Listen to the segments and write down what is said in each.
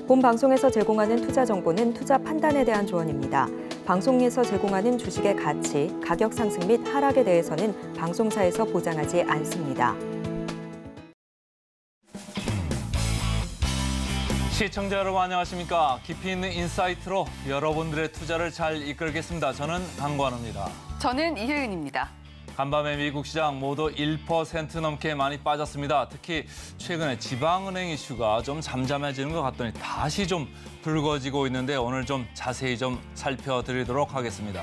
본 방송에서 제공하는 투자 정보는 투자 판단에 대한 조언입니다. 방송에서 제공하는 주식의 가치, 가격 상승 및 하락에 대해서는 방송사에서 보장하지 않습니다. 시청자 여러분 안녕하십니까? 깊이 있는 인사이트로 여러분들의 투자를 잘 이끌겠습니다. 저는 강관우입니다. 저는 이혜은입니다. 간밤에 미국 시장 모두 1% 넘게 많이 빠졌습니다. 특히 최근에 지방은행 이슈가 좀 잠잠해지는 것 같더니 다시 좀 불거지고 있는데 오늘 좀 자세히 좀 살펴드리도록 하겠습니다.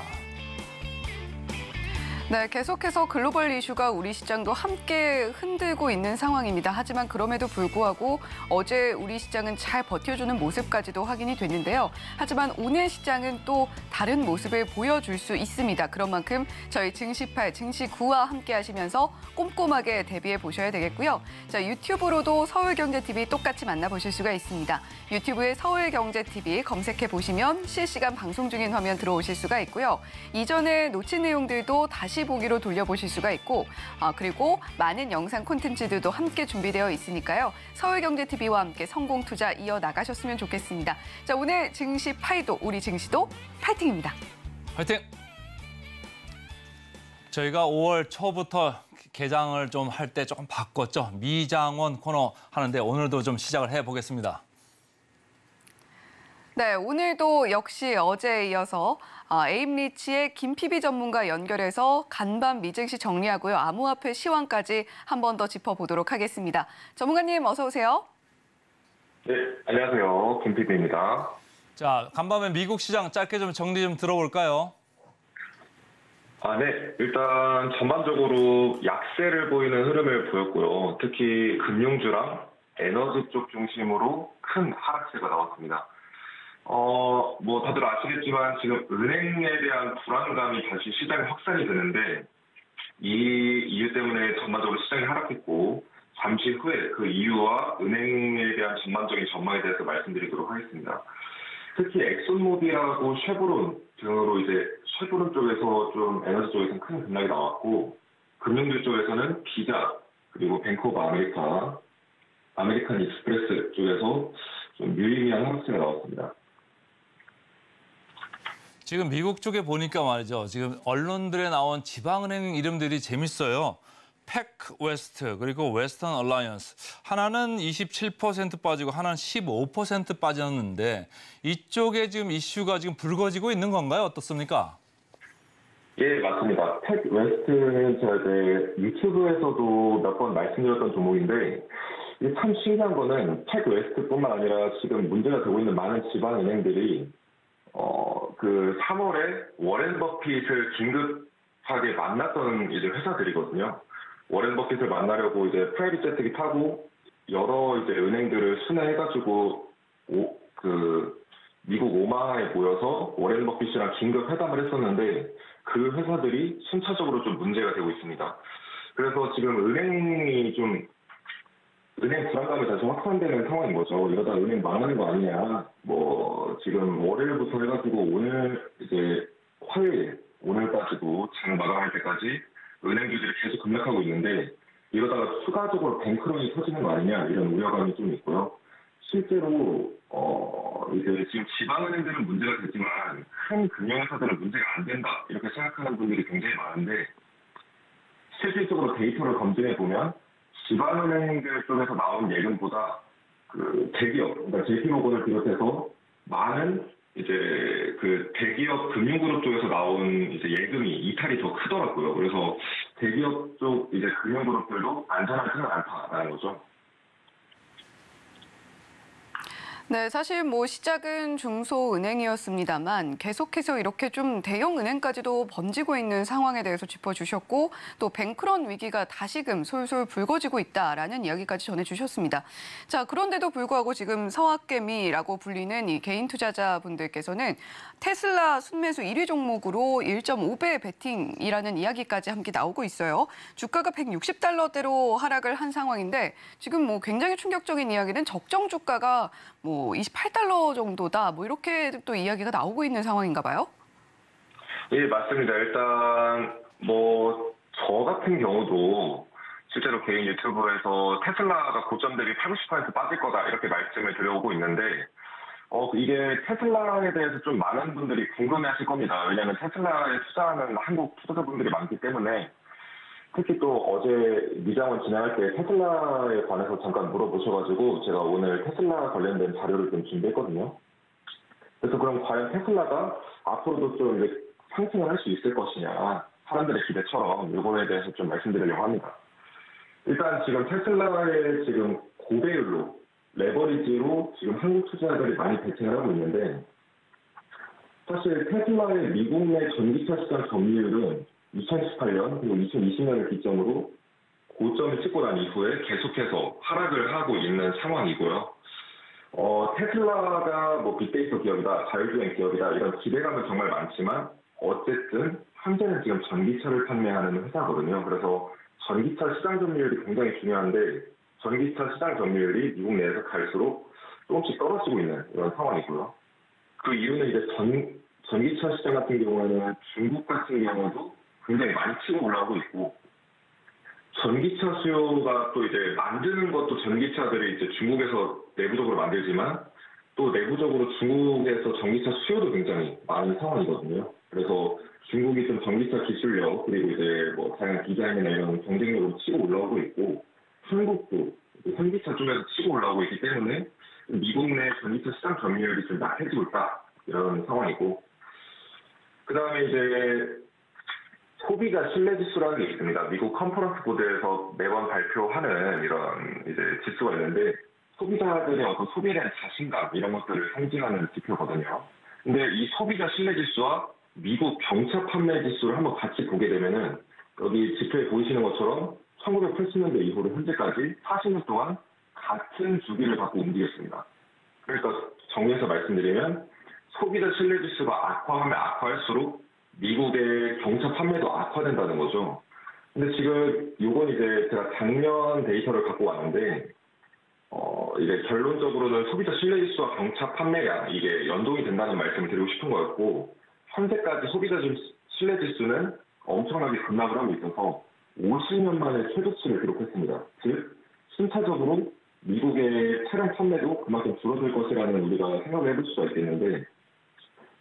네, 계속해서 글로벌 이슈가 우리 시장도 함께 흔들고 있는 상황입니다. 하지만 그럼에도 불구하고 어제 우리 시장은 잘 버텨주는 모습까지도 확인이 됐는데요. 하지만 오늘 시장은 또 다른 모습을 보여줄 수 있습니다. 그런 만큼 저희 증시8, 증시9와 함께 하시면서 꼼꼼하게 대비해 보셔야 되겠고요. 자, 유튜브로도 서울경제TV 똑같이 만나보실 수가 있습니다. 유튜브에 서울경제TV 검색해 보시면 실시간 방송 중인 화면 들어오실 수가 있고요. 이전에 놓친 내용들도 다시 보기로 돌려보실 수가 있고 그리고 많은 영상 콘텐츠들도 함께 준비되어 있으니까요. 서울경제TV와 함께 성공 투자 이어나가셨으면 좋겠습니다. 자, 오늘 증시8도 우리 증시도 파이팅입니다. 파이팅! 저희가 5월 초부터 개장을 좀 할 때 조금 바꿨죠. 미장원 코너 하는데 오늘도 좀 시작을 해보겠습니다. 네, 오늘도 역시 어제에 이어서 에임리치의 김 PB 전문가 연결해서 간밤 미증시 정리하고요. 암호화폐 시황까지 한 번 더 짚어보도록 하겠습니다. 전문가님 어서 오세요. 네, 안녕하세요. 김 PB입니다. 자, 간밤에 미국 시장 짧게 좀 정리 좀 들어볼까요? 네. 일단 전반적으로 약세를 보이는 흐름을 보였고요. 특히 금융주랑 에너지 쪽 중심으로 큰 하락세가 나왔습니다. 다들 아시겠지만 지금 은행에 대한 불안감이 다시 시장에 확산이 되는데 이 이유 때문에 전반적으로 시장이 하락했고 잠시 후에 그 이유와 은행에 대한 전반적인 전망에 대해서 말씀드리도록 하겠습니다. 특히 엑손모빌하고 쉐보론 등으로 이제 쉐보론 쪽에서 좀 에너지 쪽에서는 큰 급락이 나왔고 금융주 쪽에서는 비자 그리고 뱅크 오브 아메리카, 아메리칸 익스프레스 쪽에서 좀 유의미한 하락세가 나왔습니다. 지금 미국 쪽에 보니까 말이죠. 지금 언론들에 나온 지방은행 이름들이 재밌어요. 팩웨스트 그리고 웨스턴 얼라이언스. 하나는 27% 빠지고 하나는 15% 빠졌는데 이쪽에 지금 이슈가 지금 불거지고 있는 건가요? 어떻습니까? 예, 맞습니다. 팩웨스트는 제가 이제 유튜브에서도 몇 번 말씀드렸던 종목인데 참 신기한 거는 팩웨스트뿐만 아니라 지금 문제가 되고 있는 많은 지방은행들이 그 3월에 워렌 버핏을 긴급하게 만났던 이제 회사들이거든요. 워렌 버핏을 만나려고 이제 프라이빗 제트기 타고 여러 이제 은행들을 순회해가지고 미국 오마하에 모여서 워렌 버핏이랑 긴급 회담을 했었는데 그 회사들이 순차적으로 좀 문제가 되고 있습니다. 그래서 지금 은행 불안감이 다시 확산되는 상황인 거죠. 이러다 은행 망하는 거 아니냐. 지금 월요일부터 해가지고 오늘 이제 화요일, 오늘까지도 장 마감할 때까지 은행주들이 계속 급락하고 있는데 이러다가 추가적으로 뱅크런이 터지는 거 아니냐 이런 우려감이 좀 있고요. 실제로 이제 지금 지방은행들은 문제가 되지만 큰 금융회사들은 문제가 안 된다 이렇게 생각하는 분들이 굉장히 많은데 실질적으로 데이터를 검증해 보면 지방은행들 쪽에서 나온 예금보다 그 대기업, 그러니까 JP모건을 비롯해서 많은 이제 그 대기업 금융그룹 쪽에서 나온 이제 예금이 이탈이 더 크더라고요. 그래서 대기업 쪽 이제 금융그룹들도 안전하지는 않다라는 거죠. 네, 사실 시작은 중소은행이었습니다만 계속해서 이렇게 좀 대형은행까지도 번지고 있는 상황에 대해서 짚어주셨고 또 뱅크런 위기가 다시금 솔솔 불거지고 있다라는 이야기까지 전해주셨습니다. 자, 그런데도 불구하고 지금 서학개미라고 불리는 이 개인 투자자분들께서는 테슬라 순매수 1위 종목으로 1.5배 베팅이라는 이야기까지 함께 나오고 있어요. 주가가 $160대로 하락을 한 상황인데 지금 굉장히 충격적인 이야기는 적정 주가가 28달러 정도다. 이렇게 또 이야기가 나오고 있는 상황인가 봐요. 예, 맞습니다. 일단 저 같은 경우도 실제로 개인 유튜브에서 테슬라가 고점 대비 80% 빠질 거다 이렇게 말씀을 드려오고 있는데 이게 테슬라에 대해서 좀 많은 분들이 궁금해하실 겁니다. 왜냐하면 테슬라에 투자하는 한국 투자자분들이 많기 때문에 특히 또 어제 미장원 진행할 때 테슬라에 관해서 잠깐 물어보셔가지고 제가 오늘 테슬라 관련된 자료를 좀 준비했거든요. 그래서 그럼 과연 테슬라가 앞으로도 좀 이제 상승을 할 수 있을 것이냐, 사람들의 기대처럼 이거에 대해서 좀 말씀드리려고 합니다. 일단 지금 테슬라의 지금 고배율로 레버리지로 지금 한국 투자자들이 많이 베팅을 하고 있는데, 사실 테슬라의 미국 내 전기차 시장 점유율은 2018년 그리고 2020년을 기점으로 고점을 찍고 난 이후에 계속해서 하락을 하고 있는 상황이고요. 테슬라가 뭐 빅데이터 기업이다, 자율주행 기업이다 이런 기대감은 정말 많지만 어쨌든 현재는 지금 전기차를 판매하는 회사거든요. 그래서 전기차 시장 점유율이 굉장히 중요한데 전기차 시장 점유율이 미국 내에서 갈수록 조금씩 떨어지고 있는 이런 상황이고요. 그 이유는 이제 전기차 시장 같은 경우에는 중국 같은 경우도 굉장히 많이 치고 올라오고 있고, 전기차 수요가 또 이제 만드는 것도 전기차들이 이제 중국에서 내부적으로 만들지만 또 내부적으로 중국에서 전기차 수요도 굉장히 많은 상황이거든요. 그래서 중국이 좀 전기차 기술력 그리고 이제 뭐 다양한 디자인이나 이런 경쟁력으로 치고 올라오고 있고, 한국도 현기차 쪽에서 치고 올라오고 있기 때문에 미국 내 전기차 시장 점유율이 좀 약해지고 있다 이런 상황이고, 그 다음에 이제 소비자 신뢰지수라는 게 있습니다. 미국 컨퍼런스 보드에서 매번 발표하는 이런 이제 지수가 있는데 소비자들의 어떤 소비에 대한 자신감 이런 것들을 상징하는 지표거든요. 근데 이 소비자 신뢰지수와 미국 경차 판매 지수를 한번 같이 보게 되면은 여기 지표에 보이시는 것처럼 1980년대 이후로 현재까지 40년 동안 같은 주기를 갖고 움직였습니다. 그러니까 정리해서 말씀드리면 소비자 신뢰지수가 악화하면 악화할수록 미국의 경차 판매도 악화된다는 거죠. 근데 지금 이건 이제 제가 작년 데이터를 갖고 왔는데 이제 결론적으로는 소비자 신뢰지수와 경차 판매가 이게 연동이 된다는 말씀을 드리고 싶은 거였고, 현재까지 소비자 신뢰지수는 엄청나게 급락을 하고 있어서 50년 만에 최저치를 기록했습니다. 즉 순차적으로 미국의 차량 판매도 그만큼 줄어들 것이라는 우리가 생각을 해볼 수가 있겠는데,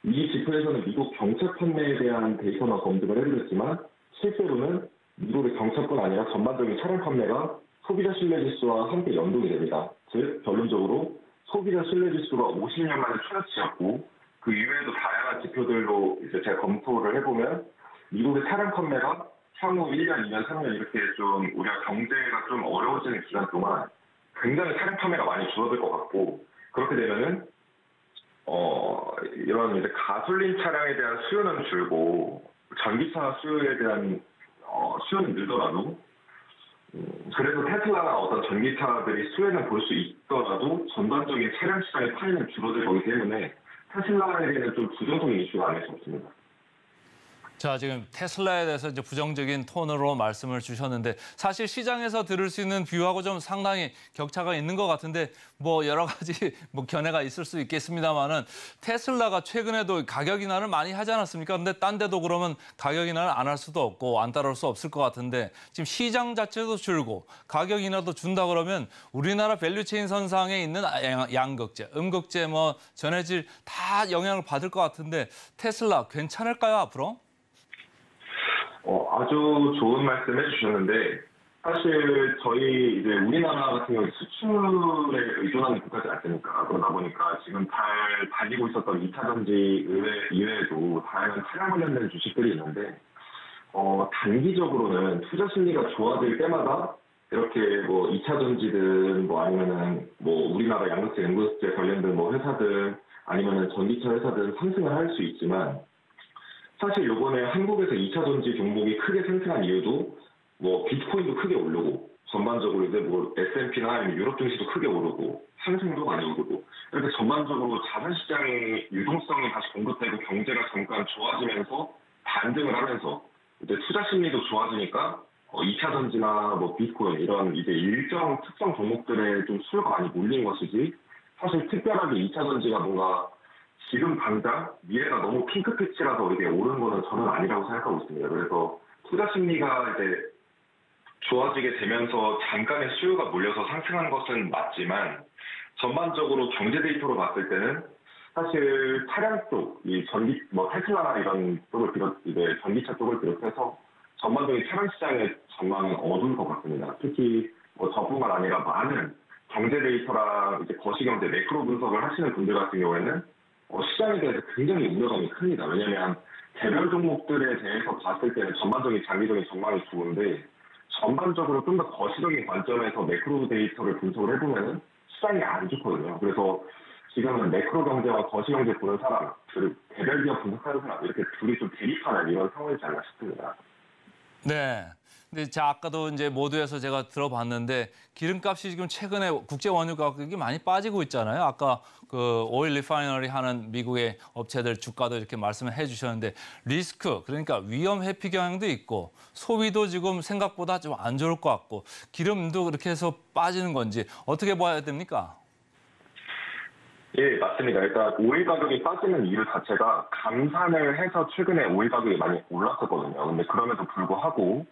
이 지표에서는 미국 경차 판매에 대한 데이터만 검증을 해드렸지만 실제로는 미국의 경차뿐 아니라 전반적인 차량 판매가 소비자 신뢰지수와 함께 연동이 됩니다. 즉 결론적으로 소비자 신뢰지수가 50년 만에 최저치였고, 그 이외에도 다양한 지표들로 이제 제가 검토를 해보면 미국의 차량 판매가 향후 1년, 2년, 3년 이렇게 좀 우리가 경제가 좀 어려워지는 기간 동안 굉장히 차량 판매가 많이 줄어들 것 같고, 그렇게 되면은 이런 이제 가솔린 차량에 대한 수요는 줄고 전기차 수요에 대한 수요는 늘더라도 그래서 테슬라나 어떤 전기차들이 수요는 볼 수 있더라도 전반적인 차량 시장의 파이는 줄어들 거기 때문에 테슬라에게는 좀 부정적인 이슈가 아닐 수 없습니다. 자, 지금 테슬라에 대해서 이제 부정적인 톤으로 말씀을 주셨는데 사실 시장에서 들을 수 있는 뷰하고 좀 상당히 격차가 있는 것 같은데 뭐 여러 가지 뭐 견해가 있을 수 있겠습니다만은 테슬라가 최근에도 가격 인하를 많이 하지 않았습니까? 근데 딴 데도 그러면 가격 인하를 안 할 수도 없고 안 따라올 수 없을 것 같은데 지금 시장 자체도 줄고 가격 인하도 준다 그러면 우리나라 밸류체인 선상에 있는 양극재, 음극재, 뭐 전해질 다 영향을 받을 것 같은데 테슬라 괜찮을까요, 앞으로? 아주 좋은 말씀 해주셨는데, 사실 저희 이제 우리나라 같은 경우 수출에 의존하는 국가지 않습니까? 그러다 보니까 지금 잘 달리고 있었던 2차 전지 이외에도 다양한 차량 관련된 주식들이 있는데, 단기적으로는 투자 심리가 좋아질 때마다 이렇게 뭐 2차 전지든 뭐 아니면은 뭐 우리나라 양극재, 음극재 관련된 뭐 회사들 아니면은 전기차 회사든 상승을 할 수 있지만, 사실 이번에 한국에서 2차 전지 종목이 크게 상승한 이유도 뭐 비트코인도 크게 오르고 전반적으로 이제 뭐 S&P나 아니면 유럽 증시도 크게 오르고 상승도 많이 오르고, 그래서 전반적으로 자산 시장의 유동성이 다시 공급되고 경제가 잠깐 좋아지면서 반등을 하면서 이제 투자 심리도 좋아지니까 2차 전지나 뭐 비트코인 이런 이제 일정 특정 종목들에 좀 수요가 많이 몰린 것이지, 사실 특별하게 2차 전지가 뭔가 지금 당장 미래가 너무 핑크빛이라서 이게 오른 거는 저는 아니라고 생각하고 있습니다. 그래서 투자 심리가 이제 좋아지게 되면서 잠깐의 수요가 몰려서 상승한 것은 맞지만 전반적으로 경제 데이터로 봤을 때는 사실 차량 쪽, 이 전기, 테슬라나 이런 쪽을 이제 전기차 쪽을 비롯해서 전반적인 차량 시장의 전망은 어두울 것 같습니다. 특히 저뿐만 아니라 많은 경제 데이터랑 이제 거시경제 매크로 분석을 하시는 분들 같은 경우에는 시장에 대해서 굉장히 우려감이 큽니다. 왜냐하면 개별 종목들에 대해서 봤을 때는 전반적인 장기적인 전망이 좋은데 전반적으로 좀 더 거시적인 관점에서 매크로 데이터를 분석을 해보면 시장이 안 좋거든요. 그래서 지금은 매크로 경제와 거시 경제 보는 사람, 그리고 개별 기업 분석하는 사람 이렇게 둘이 좀 대립하는 이런 상황이지 않나 싶습니다. 네. 근데 아까도 이제 모두에서 제가 들어봤는데 기름값이 지금 최근에 국제 원유 가격이 많이 빠지고 있잖아요. 아까 그 오일 리파이너리 하는 미국의 업체들 주가도 이렇게 말씀을 해주셨는데 리스크, 그러니까 위험 회피 경향도 있고 소비도 지금 생각보다 좀 안 좋을 것 같고 기름도 그렇게 해서 빠지는 건지 어떻게 봐야 됩니까? 예, 맞습니다. 일단 오일 가격이 빠지는 이유 자체가 감산을 해서 최근에 오일 가격이 많이 올랐었거든요. 근데 그럼에도 불구하고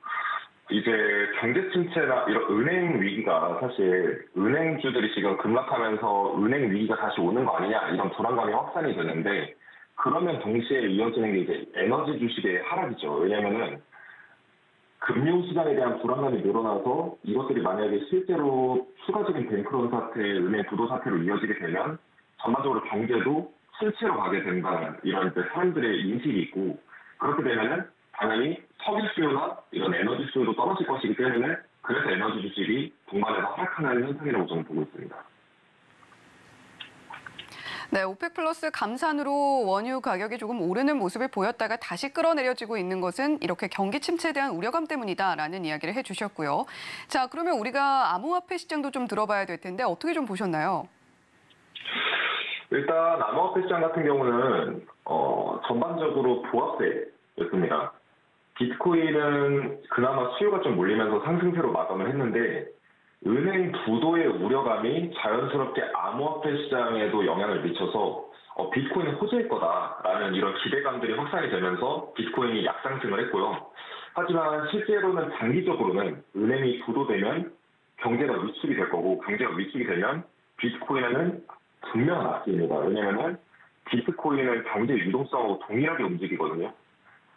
이제 경제 침체나 이런 은행 위기가 사실 은행주들이 지금 급락하면서 은행 위기가 다시 오는 거 아니냐 이런 불안감이 확산이 되는데 그러면 동시에 이어지는 게 이제 에너지 주식의 하락이죠. 왜냐면은 금융시장에 대한 불안감이 늘어나서 이것들이 만약에 실제로 추가적인 뱅크런 사태, 은행 부도 사태로 이어지게 되면 전반적으로 경제도 실체로 가게 된다는 이런 사람들의 인식이 있고 그렇게 되면은 당연히 석유 수요나 이런 에너지 수요도 떨어질 것이기 때문에 그래서 에너지 주식이 동반해서 하락하는 현상이라고 저는 보고 있습니다. 네, 오펙 플러스 감산으로 원유 가격이 조금 오르는 모습을 보였다가 다시 끌어내려지고 있는 것은 이렇게 경기 침체에 대한 우려감 때문이다라는 이야기를 해주셨고요. 자, 그러면 우리가 암호화폐 시장도 좀 들어봐야 될 텐데 어떻게 좀 보셨나요? 일단 암호화폐 시장 같은 경우는 전반적으로 보합세였습니다. 비트코인은 그나마 수요가 좀 몰리면서 상승세로 마감을 했는데 은행 부도의 우려감이 자연스럽게 암호화폐 시장에도 영향을 미쳐서 비트코인은 호재일 거다라는 이런 기대감들이 확산이 되면서 비트코인이 약상승을 했고요. 하지만 실제로는 장기적으로는 은행이 부도되면 경제가 위축이 될 거고 경제가 위축이 되면 비트코인에는 분명한 악재입니다. 왜냐하면 비트코인은 경제 유동성하고 동일하게 움직이거든요.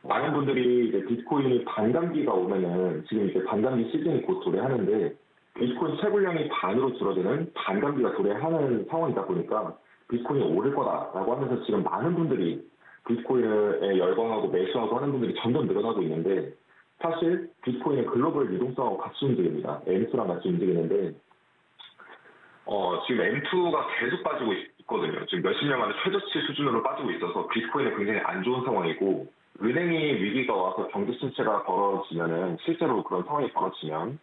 많은 분들이 이제 비트코인이 반감기가 오면은 지금 이제 반감기 시즌이 곧 도래하는데 비트코인 채굴량이 반으로 줄어드는 반감기가 도래하는 상황이다 보니까 비트코인이 오를 거다라고 하면서 지금 많은 분들이 비트코인에 열광하고 매수하고 하는 분들이 점점 늘어나고 있는데 사실 비트코인은 글로벌 유동성하고 같이 움직입니다. M2랑 같이 움직이는데 지금 M2가 계속 빠지고 있거든요. 지금 몇십 년 만에 최저치 수준으로 빠지고 있어서 비트코인은 굉장히 안 좋은 상황이고 은행이 위기가 와서 경제 침체가 벌어지면은 실제로 그런 상황이 벌어지면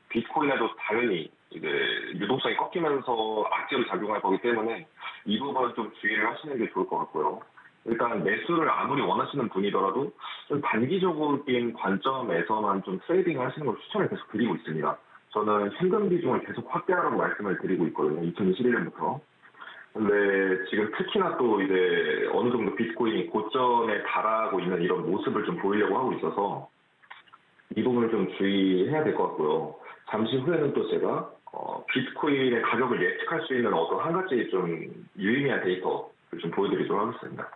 비트코인에도 당연히 이제 유동성이 꺾이면서 악재로 작용할 거기 때문에 이 부분은 좀 주의를 하시는 게 좋을 것 같고요. 일단 매수를 아무리 원하시는 분이더라도 좀 단기적인 관점에서만 좀 트레이딩을 하시는 걸 추천을 계속 드리고 있습니다. 저는 현금 비중을 계속 확대하라고 말씀을 드리고 있거든요. 2021년부터. 근데 지금 특히나 또 이제 어느 정도 비트코인이 고점에 달하고 있는 이런 모습을 좀 보이려고 하고 있어서 이 부분을 좀 주의해야 될 것 같고요. 잠시 후에는 또 제가 비트코인의 가격을 예측할 수 있는 어떤 한 가지 좀 유의미한 데이터를 좀 보여드리도록 하겠습니다.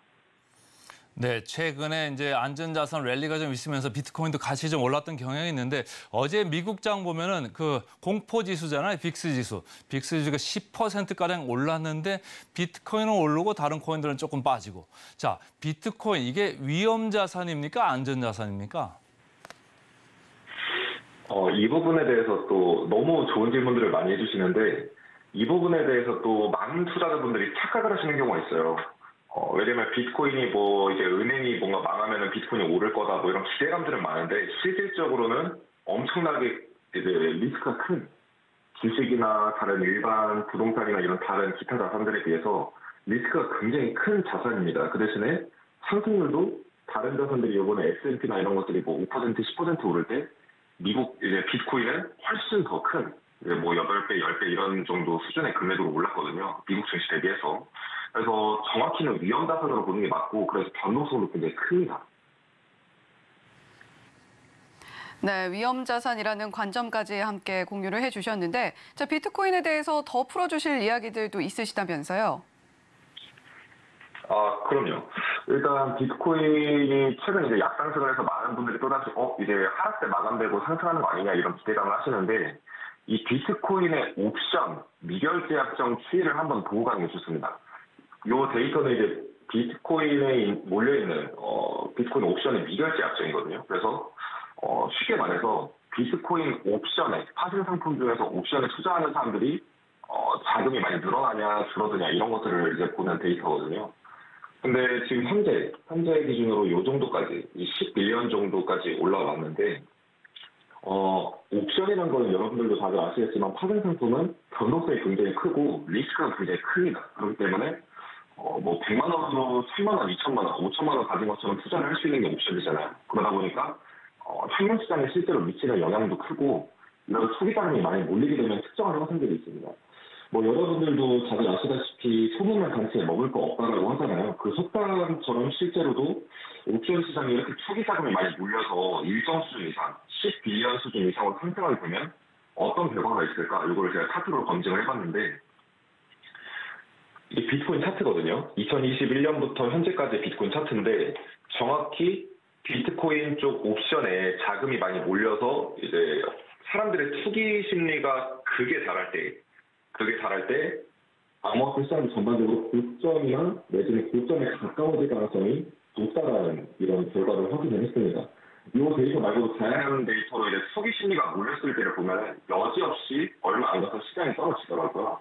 네, 최근에 이제 안전자산 랠리가 좀 있으면서 비트코인도 같이 좀 올랐던 경향이 있는데 어제 미국장 보면은 그 공포 지수잖아요, 빅스 지수. 빅스 지수가 10%가량 올랐는데 비트코인은 오르고 다른 코인들은 조금 빠지고. 자, 비트코인 이게 위험 자산입니까? 안전 자산입니까? 이 부분에 대해서 또 너무 좋은 질문들을 많이 해주시는데 이 부분에 대해서 또 많은 투자자분들이 착각을 하시는 경우가 있어요. 왜냐면 비트코인이 이제 은행이 뭔가 망하면은 비트코인이 오를 거다 이런 기대감들은 많은데 실질적으로는 엄청나게 이제 리스크가 큰 주식이나 다른 일반 부동산이나 이런 다른 기타 자산들에 비해서 리스크가 굉장히 큰 자산입니다. 그 대신에 상승률도 다른 자산들이 이번에 S&P나 이런 것들이 5%, 10% 오를 때 미국 이제 비트코인은 훨씬 더 큰 8배, 10배 이런 정도 수준의 금액으로 올랐거든요. 미국 증시 대비해서. 그래서 정확히는 위험 자산으로 보는 게 맞고 그래서 변동성도 굉장히 큽니다. 네, 위험 자산이라는 관점까지 함께 공유를 해주셨는데 자, 비트코인에 대해서 더 풀어주실 이야기들도 있으시다면서요? 그럼요. 일단 비트코인이 최근 이제 약상승을 해서 많은 분들이 또다시 이제 하락세 마감되고 상승하는 거 아니냐 이런 기대감을 하시는데 이 비트코인의 옵션 미결제 약정 추이를 한번 보고 가는 게 좋습니다. 이 데이터는 이제 비트코인에 몰려있는 비트코인 옵션의 미결제 약정이거든요. 그래서 쉽게 말해서 비트코인 옵션에 파생 상품 중에서 옵션에 투자하는 사람들이 자금이 많이 늘어나냐 줄어드냐 이런 것들을 이제 보는 데이터거든요. 근데 지금 현재 기준으로 이 정도까지, 이 11년 정도까지 올라왔는데, 옵션이라는 거는 여러분들도 다들 아시겠지만 파생 상품은 변동성이 굉장히 크고 리스크가 굉장히 큽니다. 그렇기 때문에 뭐 100만 원으로 1000만 원, 2000만 원, 5천만 원 가진 것처럼 투자를 할 수 있는 게 옵션이잖아요. 그러다 보니까 현물 시장에 실제로 미치는 영향도 크고 이런 투기 자금이 많이 몰리게 되면 특정한 형성들이 있습니다. 뭐 여러분들도 다들 아시다시피 소문난 단체에 먹을 거 없다라고 하잖아요. 그 속담처럼 실제로도 옵션 시장에 이렇게 투기 자금이 많이 몰려서 일정 수준 이상, 10빌리언 수준 이상으로 상승하게 되면 어떤 결과가 있을까? 이걸 제가 차트로 검증을 해봤는데 이게 비트코인 차트거든요. 2021년부터 현재까지 비트코인 차트인데 정확히 비트코인 쪽 옵션에 자금이 많이 몰려서 이제 사람들의 투기 심리가 극에 달할 때 암호화폐 시장이 전반적으로 고점이나 내지는 고점에 가까워질 가능성이 높다라는 이런 결과를 확인을 했습니다. 이 데이터 말고도 다양한 데이터로 이제 투기 심리가 몰렸을 때를 보면 여지없이 얼마 안 가서 시장이 떨어지더라고요.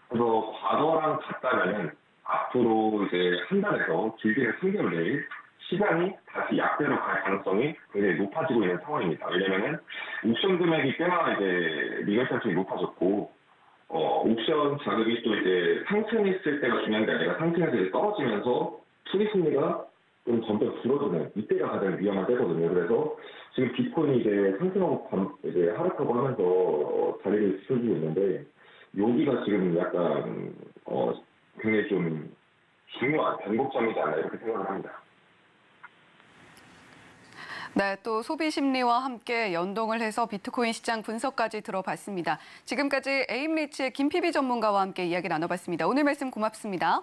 그래서 과거랑 같다면은 앞으로 이제 한 달에서 길게는 3개월 내일 시장이 다시 약대로 갈 가능성이 굉장히 높아지고 있는 상황입니다. 왜냐면은 옵션 금액이 꽤나 이제 미결점이 높아졌고 옵션 자금이 또 이제 상승했을 때가 중요한 게 아니라 상승해서 이제 떨어지면서 투기 심리가 좀 점점 줄어드는 이때가 가장 위험한 때거든요. 그래서 지금 비트코인이 이제 상승하고 이제 하락하고 하면서 자리를 지켜주고 있는데 여기가 지금 약간 굉장히 좀 중요한 변곡점이지 않나 이렇게 생각을 합니다. 네, 또 소비 심리와 함께 연동을 해서 비트코인 시장 분석까지 들어봤습니다. 지금까지 에임리치의 김PB 전문가와 함께 이야기 나눠봤습니다. 오늘 말씀 고맙습니다.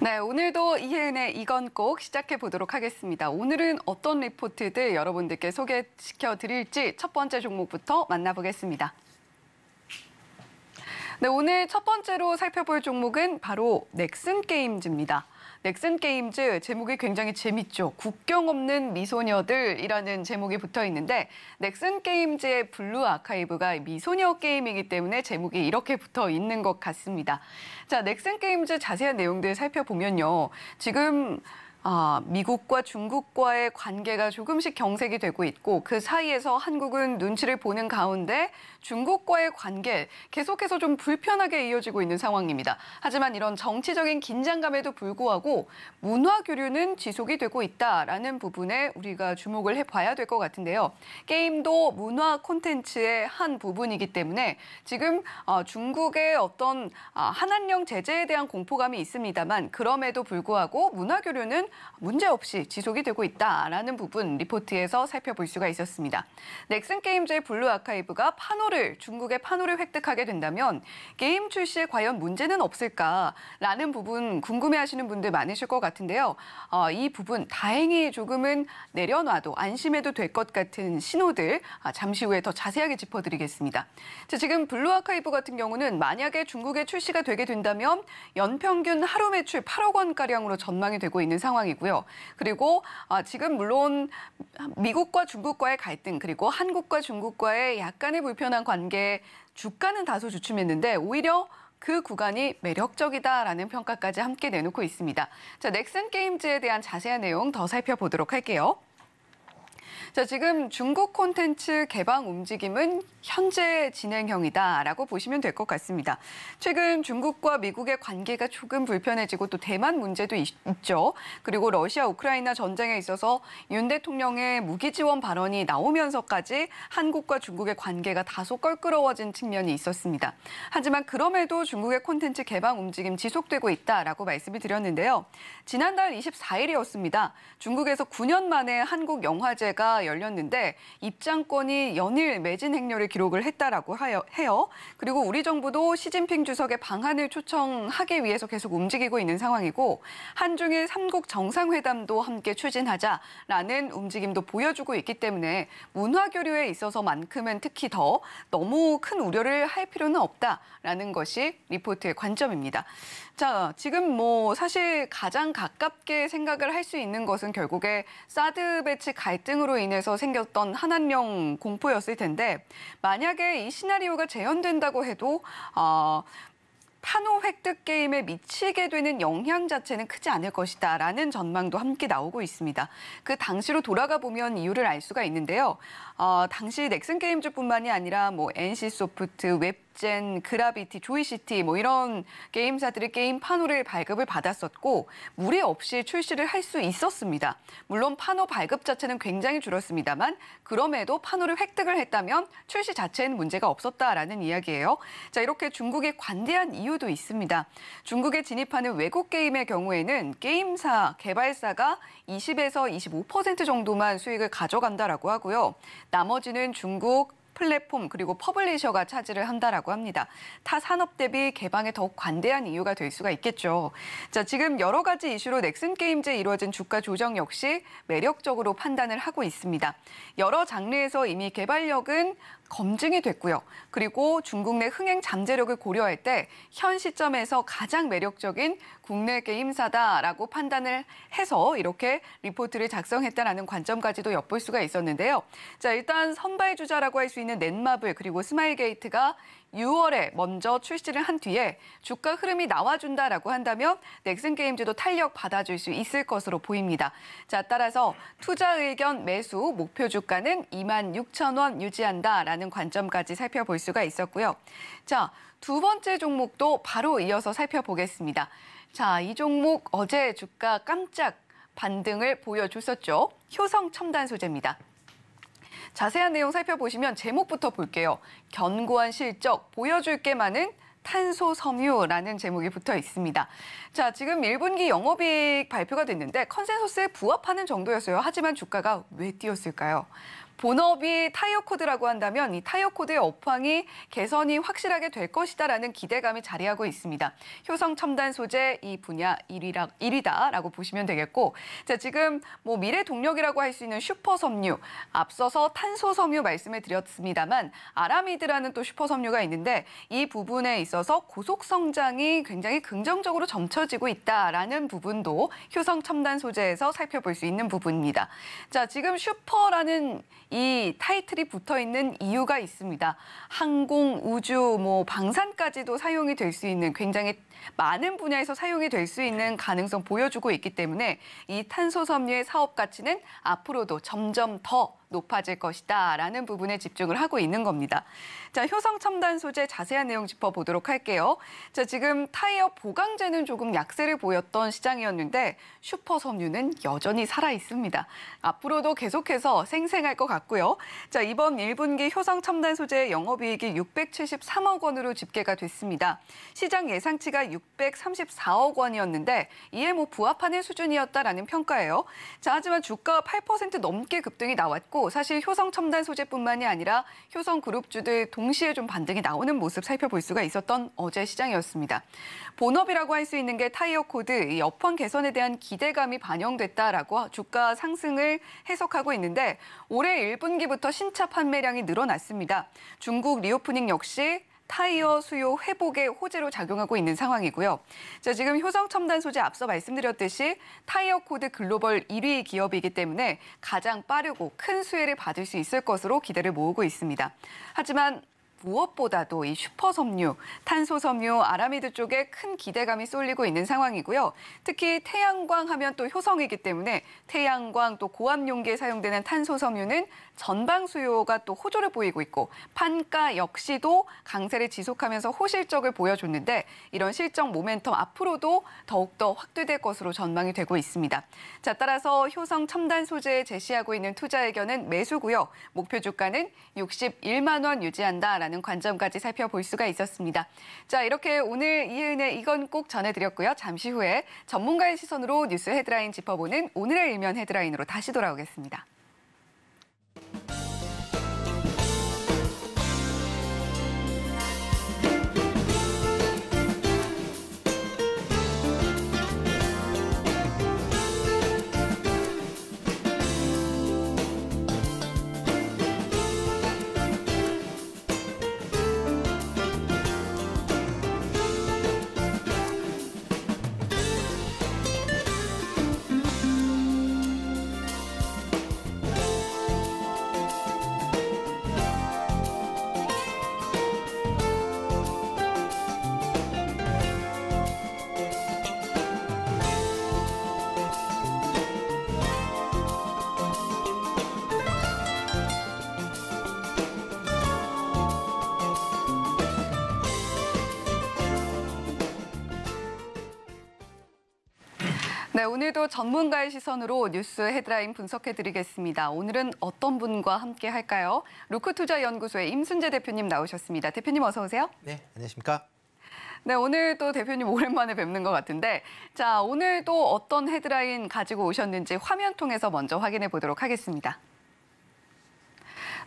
네, 오늘도 이혜은의 이건 꼭 시작해 보도록 하겠습니다. 오늘은 어떤 리포트들 여러분들께 소개시켜 드릴지 첫 번째 종목부터 만나보겠습니다. 네, 오늘 첫 번째로 살펴볼 종목은 바로 넥슨게임즈입니다. 넥슨게임즈 제목이 굉장히 재밌죠. 국경 없는 미소녀들이라는 제목이 붙어 있는데 넥슨게임즈의 블루 아카이브가 미소녀 게임이기 때문에 제목이 이렇게 붙어 있는 것 같습니다. 자, 넥슨게임즈 자세한 내용들 살펴보면요. 지금 미국과 중국과의 관계가 조금씩 경색이 되고 있고 그 사이에서 한국은 눈치를 보는 가운데 중국과의 관계 계속해서 좀 불편하게 이어지고 있는 상황입니다. 하지만 이런 정치적인 긴장감에도 불구하고 문화 교류는 지속이 되고 있다라는 부분에 우리가 주목을 해봐야 될 것 같은데요. 게임도 문화 콘텐츠의 한 부분이기 때문에 지금 중국의 어떤 한한령 제재에 대한 공포감이 있습니다만 그럼에도 불구하고 문화 교류는 문제없이 지속이 되고 있다라는 부분 리포트에서 살펴볼 수가 있었습니다. 넥슨 게임즈의 블루 아카이브가 중국의 판호를 획득하게 된다면 게임 출시에 과연 문제는 없을까라는 부분 궁금해하시는 분들 많으실 것 같은데요. 이 부분 다행히 조금은 내려놔도 안심해도 될 것 같은 신호들 잠시 후에 더 자세하게 짚어드리겠습니다. 지금 블루 아카이브 같은 경우는 만약에 중국에 출시가 되게 된다면 연평균 하루 매출 8억 원가량으로 전망이 되고 있는 상황이고요. 그리고 지금 물론 미국과 중국과의 갈등 그리고 한국과 중국과의 약간의 불편한 관계에 주가는 다소 주춤했는데 오히려 그 구간이 매력적이다라는 평가까지 함께 내놓고 있습니다. 넥슨 게임즈에 대한 자세한 내용 더 살펴보도록 할게요. 지금 중국 콘텐츠 개방 움직임은 현재 진행형이다라고 보시면 될 것 같습니다. 최근 중국과 미국의 관계가 조금 불편해지고 또 대만 문제도 있죠. 그리고 러시아 우크라이나 전쟁에 있어서 윤 대통령의 무기 지원 발언이 나오면서까지 한국과 중국의 관계가 다소 껄끄러워진 측면이 있었습니다. 하지만 그럼에도 중국의 콘텐츠 개방 움직임 지속되고 있다라고 말씀을 드렸는데요. 지난달 24일이었습니다. 중국에서 9년 만에 한국 영화제가 열렸는데 입장권이 연일 매진 행렬을 기록을 했다라고 해요. 그리고 우리 정부도 시진핑 주석의 방한을 초청하기 위해서 계속 움직이고 있는 상황이고 한중일 3국 정상회담도 함께 추진하자라는 움직임도 보여주고 있기 때문에 문화교류에 있어서만큼은 특히 더 너무 큰 우려를 할 필요는 없다라는 것이 리포트의 관점입니다. 지금 사실 가장 가깝게 생각을 할 수 있는 것은 결국에 사드 배치 갈등으로 인해서 생겼던 한한령 공포였을 텐데 만약에 이 시나리오가 재현된다고 해도 판호 획득 게임에 미치게 되는 영향 자체는 크지 않을 것이다라는 전망도 함께 나오고 있습니다. 그 당시로 돌아가 보면 이유를 알 수가 있는데요. 당시 넥슨 게임즈뿐만이 아니라 NC소프트, 웹젠, 그라비티, 조이시티 이런 게임사들이 게임 판호를 발급을 받았었고 무리 없이 출시를 할 수 있었습니다. 물론 판호 발급 자체는 굉장히 줄었습니다만 그럼에도 판호를 획득을 했다면 출시 자체에는 문제가 없었다라는 이야기예요. 이렇게 중국에 관대한 이유도 있습니다. 중국에 진입하는 외국 게임의 경우에는 게임사, 개발사가 20에서 25% 정도만 수익을 가져간다라고 하고요. 나머지는 중국 플랫폼 그리고 퍼블리셔가 차지를 한다라고 합니다. 타 산업 대비 개방에 더욱 관대한 이유가 될 수가 있겠죠. 지금 여러 가지 이슈로 넥슨 게임즈에 이루어진 주가 조정 역시 매력적으로 판단을 하고 있습니다. 여러 장르에서 이미 개발력은 검증이 됐고요. 그리고 중국 내 흥행 잠재력을 고려할 때 현 시점에서 가장 매력적인 국내 게임사다라고 판단을 해서 이렇게 리포트를 작성했다라는 관점까지도 엿볼 수가 있었는데요. 일단 선발주자라고 할 수 있는 넷마블 그리고 스마일게이트가 6월에 먼저 출시를 한 뒤에 주가 흐름이 나와준다라고 한다면 넥슨 게임즈도 탄력 받아줄 수 있을 것으로 보입니다. 따라서 투자 의견 매수 목표 주가는 26,000원 유지한다라는 관점까지 살펴볼 수가 있었고요. 두 번째 종목도 바로 이어서 살펴보겠습니다. 이 종목 어제 주가 깜짝 반등을 보여줬었죠. 효성 첨단 소재입니다. 자세한 내용 살펴보시면 제목부터 볼게요. 견고한 실적, 보여줄 게 많은 탄소 섬유라는 제목이 붙어 있습니다. 지금 1분기 영업이익 발표가 됐는데 컨센서스에 부합하는 정도였어요. 하지만 주가가 왜 뛰었을까요? 본업이 타이어 코드라고 한다면 이 타이어 코드의 업황이 개선이 확실하게 될 것이다라는 기대감이 자리하고 있습니다. 효성 첨단 소재 이 분야 1위다라고 보시면 되겠고, 지금 미래 동력이라고 할 수 있는 슈퍼 섬유, 앞서서 탄소 섬유 말씀을 드렸습니다만 아라미드라는 또 슈퍼 섬유가 있는데 이 부분에 있어서 고속 성장이 굉장히 긍정적으로 점쳐지고 있다라는 부분도 효성 첨단 소재에서 살펴볼 수 있는 부분입니다. 지금 슈퍼라는 이 타이틀이 붙어 있는 이유가 있습니다. 항공, 우주, 방산까지도 사용이 될 수 있는 굉장히 많은 분야에서 사용이 될 수 있는 가능성 보여주고 있기 때문에 이 탄소 섬유의 사업 가치는 앞으로도 점점 더 높아질 것이다라는 부분에 집중을 하고 있는 겁니다. 자, 효성 첨단 소재 자세한 내용 짚어보도록 할게요. 자, 지금 타이어 보강제는 조금 약세를 보였던 시장이었는데 슈퍼 섬유는 여전히 살아 있습니다. 앞으로도 계속해서 생생할 것 같고요. 자, 이번 1분기 효성 첨단 소재 영업이익이 673억 원으로 집계가 됐습니다. 시장 예상치가 634억 원이었는데 이에 부합하는 수준이었다라는 평가예요. 자, 하지만 주가가 8% 넘게 급등이 나왔고 사실 효성 첨단 소재뿐만이 아니라 효성 그룹주들 동시에 좀 반등이 나오는 모습 살펴볼 수가 있었던 어제 시장이었습니다. 본업이라고 할 수 있는 게 타이어 코드, 이 여건 개선에 대한 기대감이 반영됐다라고 주가 상승을 해석하고 있는데 올해 1분기부터 신차 판매량이 늘어났습니다. 중국 리오프닝 역시 타이어 수요 회복의 호재로 작용하고 있는 상황이고요. 자, 지금 효성 첨단 소재 앞서 말씀드렸듯이 타이어 코드 글로벌 1위 기업이기 때문에 가장 빠르고 큰 수혜를 받을 수 있을 것으로 기대를 모으고 있습니다. 하지만 무엇보다도 이 슈퍼 섬유, 탄소 섬유, 아라미드 쪽에 큰 기대감이 쏠리고 있는 상황이고요. 특히 태양광 하면 또 효성이기 때문에 태양광 또 고압 용기에 사용되는 탄소 섬유는 전방 수요가 또 호조를 보이고 있고 판가 역시도 강세를 지속하면서 호실적을 보여줬는데 이런 실적 모멘텀 앞으로도 더욱더 확대될 것으로 전망이 되고 있습니다. 자, 따라서 효성 첨단 소재에 제시하고 있는 투자 의견은 매수고요. 목표 주가는 61만 원 유지한다라는 관점까지 살펴볼 수가 있었습니다. 자, 이렇게 오늘 이은의 이건 꼭 전해드렸고요. 잠시 후에 전문가의 시선으로 뉴스 헤드라인 짚어보는 오늘의 일면 헤드라인으로 다시 돌아오겠습니다. 네, 오늘도 전문가의 시선으로 뉴스 헤드라인 분석해드리겠습니다. 오늘은 어떤 분과 함께 할까요? 루크투자연구소의 임순재 대표님 나오셨습니다. 대표님 어서 오세요. 네, 안녕하십니까? 네, 오늘 또 대표님 오랜만에 뵙는 것 같은데 자, 오늘도 어떤 헤드라인 가지고 오셨는지 화면 통해서 먼저 확인해 보도록 하겠습니다.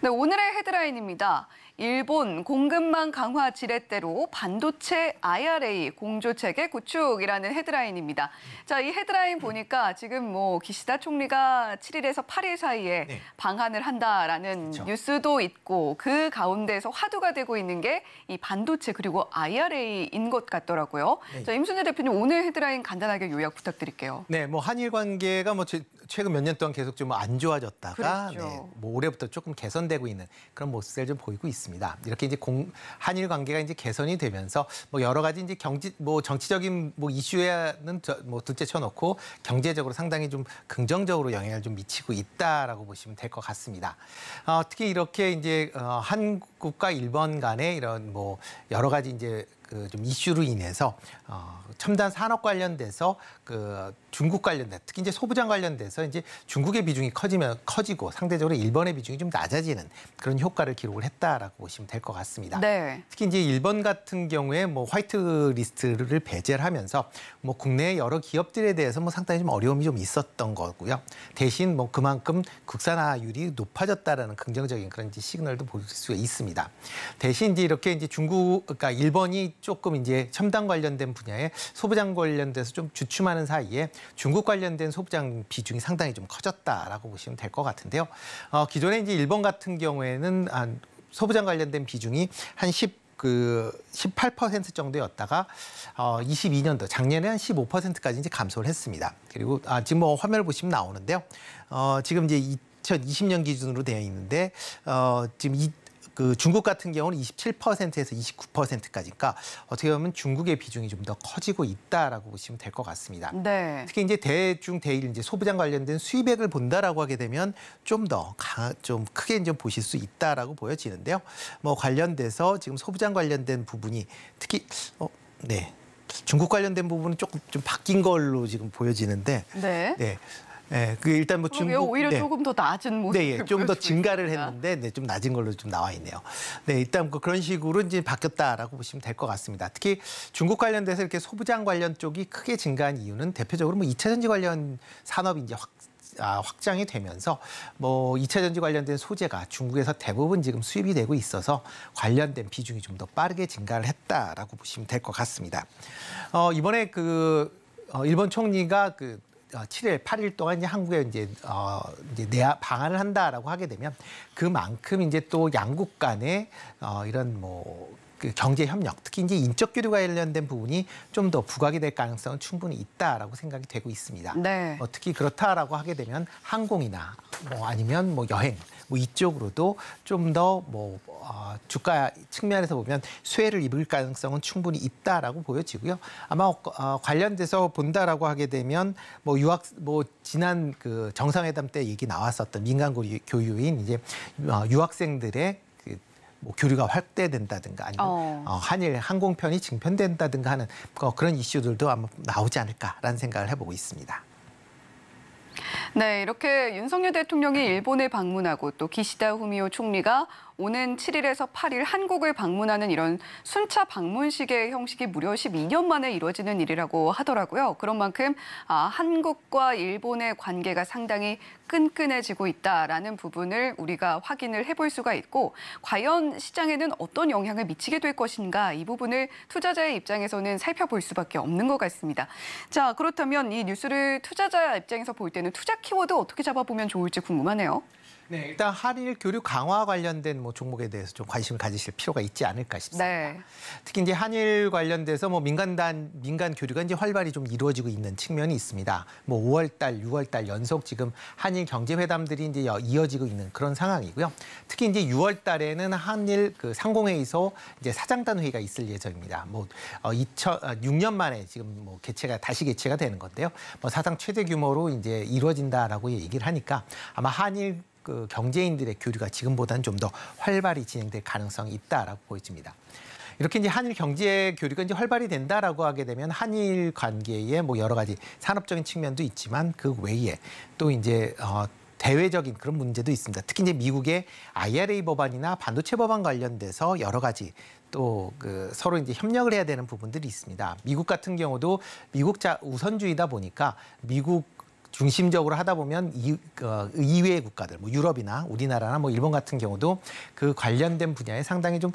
네, 오늘의 헤드라인입니다. 일본 공급망 강화 지렛대로 반도체 IRA 공조체계 구축이라는 헤드라인입니다. 자, 이 헤드라인 보니까 지금 기시다 총리가 7일에서 8일 사이에 네. 방한을 한다라는 그렇죠. 뉴스도 있고 그 가운데서 화두가 되고 있는 게 이 반도체 그리고 IRA인 것 같더라고요. 네. 자, 임순재 대표님 오늘 헤드라인 간단하게 요약 부탁드릴게요. 네, 한일 관계가 최근 몇 년 동안 계속 좀 안 좋아졌다가 그렇죠. 올해부터 조금 개선되고 있는 그런 모습을 좀 보이고 있습니다. 이렇게 이제 한일 관계가 이제 개선이 되면서 여러 가지 이제 정치적인 이슈에는 둘째 쳐놓고 경제적으로 상당히 좀 긍정적으로 영향을 좀 미치고 있다라고 보시면 될 것 같습니다. 특히 이렇게 이제 한국과 일본 간의 이런 여러 가지 이제 좀 이슈로 인해서 첨단 산업 관련돼서 중국 관련된 특히 이제 소부장 관련돼서 이제 중국의 비중이 커지고 상대적으로 일본의 비중이 좀 낮아지는 그런 효과를 기록을 했다라고 보시면 될 것 같습니다. 네. 특히 이제 일본 같은 경우에 화이트 리스트를 배제를 하면서 국내 여러 기업들에 대해서 상당히 좀 어려움이 좀 있었던 거고요. 대신 그만큼 국산화율이 높아졌다라는 긍정적인 그런 이제 시그널도 볼 수가 있습니다. 대신 이제 이렇게 이제 그러니까 일본이 조금 이제 첨단 관련된 분야에 소부장 관련돼서 좀 주춤하는 사이에 중국 관련된 소부장 비중이 상당히 좀 커졌다라고 보시면 될 것 같은데요. 기존에 이제 일본 같은 경우에는 소부장 관련된 비중이 한 18% 정도였다가 22년도 작년에 한 15%까지 이제 감소를 했습니다. 그리고 지금 화면을 보시면 나오는데요. 지금 이제 2020년 기준으로 되어 있는데 지금 그 중국 같은 경우는 27%에서 29%까지니까 어떻게 보면 중국의 비중이 좀 더 커지고 있다라고 보시면 될 것 같습니다. 네. 특히 이제 대중 대일 이제 소비장 관련된 수입액을 본다라고 하게 되면 좀 크게 좀 보실 수 있다라고 보여지는데요. 뭐 관련돼서 지금 소비장 관련된 부분이 특히 중국 관련된 부분은 조금 좀 바뀐 걸로 지금 보여지는데. 네. 네. 네, 그 일단 뭐 중국 오히려 조금 더 낮은 모습을 좀 더 보여주고 증가를 있습니다. 했는데 좀 낮은 걸로 좀 나와 있네요. 네, 일단 그런 식으로 이제 바뀌었다라고 보시면 될 것 같습니다. 특히 중국 관련돼서 이렇게 소부장 관련 쪽이 크게 증가한 이유는 대표적으로 뭐 2차 전지 관련 산업이 이제 확장이 되면서 뭐 2차 전지 관련된 소재가 중국에서 대부분 지금 수입이 되고 있어서 관련된 비중이 좀 더 빠르게 증가를 했다라고 보시면 될 것 같습니다. 이번에 일본 총리가 7일, 8일 동안 이제 한국에 이제 방한을 한다라고 하게 되면 그만큼 이제 또 양국 간의 이런 그 경제 협력, 특히 이제 인적 교류 관련된 부분이 좀 더 부각이 될 가능성은 충분히 있다라고 생각이 되고 있습니다. 네. 특히 그렇다라고 하게 되면 항공이나 아니면 여행 이쪽으로도 좀 더 주가 측면에서 보면 수혜를 입을 가능성은 충분히 있다라고 보여지고요. 아마 관련돼서 본다라고 하게 되면 지난 그 정상회담 때 얘기 나왔었던 민간 교류인 이제 유학생들의 교류가 확대된다든가 아니면 한일 항공편이 증편된다든가 하는 그런 이슈들도 아마 나오지 않을까라는 생각을 해보고 있습니다. 네, 이렇게 윤석열 대통령이 일본에 방문하고 또 기시다 후미오 총리가 오는 7일에서 8일 한국을 방문하는 이런 순차 방문식의 형식이 무려 12년 만에 이루어지는 일이라고 하더라고요. 그런 만큼 한국과 일본의 관계가 상당히 끈끈해지고 있다라는 부분을 우리가 확인을 해볼 수가 있고 과연 시장에는 어떤 영향을 미치게 될 것인가 이 부분을 투자자의 입장에서는 살펴볼 수밖에 없는 것 같습니다. 자, 그렇다면 이 뉴스를 투자자 입장에서 볼 때는 투자 키워드 어떻게 잡아보면 좋을지 궁금하네요. 네, 일단 한일 교류 강화 관련된 종목에 대해서 좀 관심을 가지실 필요가 있지 않을까 싶습니다. 네. 특히 이제 한일 관련돼서 민간 교류가 이제 활발히 좀 이루어지고 있는 측면이 있습니다. 5월달, 6월달 연속 지금 한일 경제 회담들이 이제 이어지고 있는 그런 상황이고요. 특히 이제 6월달에는 한일 상공회의소 이제 사장단 회의가 있을 예정입니다. 6년 만에 지금 다시 개최가 되는 건데요. 사상 최대 규모로 이제 이루어진다라고 얘기를 하니까 아마 한일 경제인들의 교류가 지금보다는 좀 더 활발히 진행될 가능성이 있다라고 보여집니다. 이렇게 이제 한일 경제 교류가 이제 활발히 된다라고 하게 되면 한일 관계에 여러 가지 산업적인 측면도 있지만 그 외에 또 이제 대외적인 그런 문제도 있습니다. 특히 이제 미국의 IRA 법안이나 반도체 법안 관련돼서 여러 가지 또 서로 이제 협력을 해야 되는 부분들이 있습니다. 미국 같은 경우도 미국자 우선주의다 보니까 미국 중심적으로 하다 보면 이외의 국가들, 유럽이나 우리나라나 일본 같은 경우도 그 관련된 분야에 상당히 좀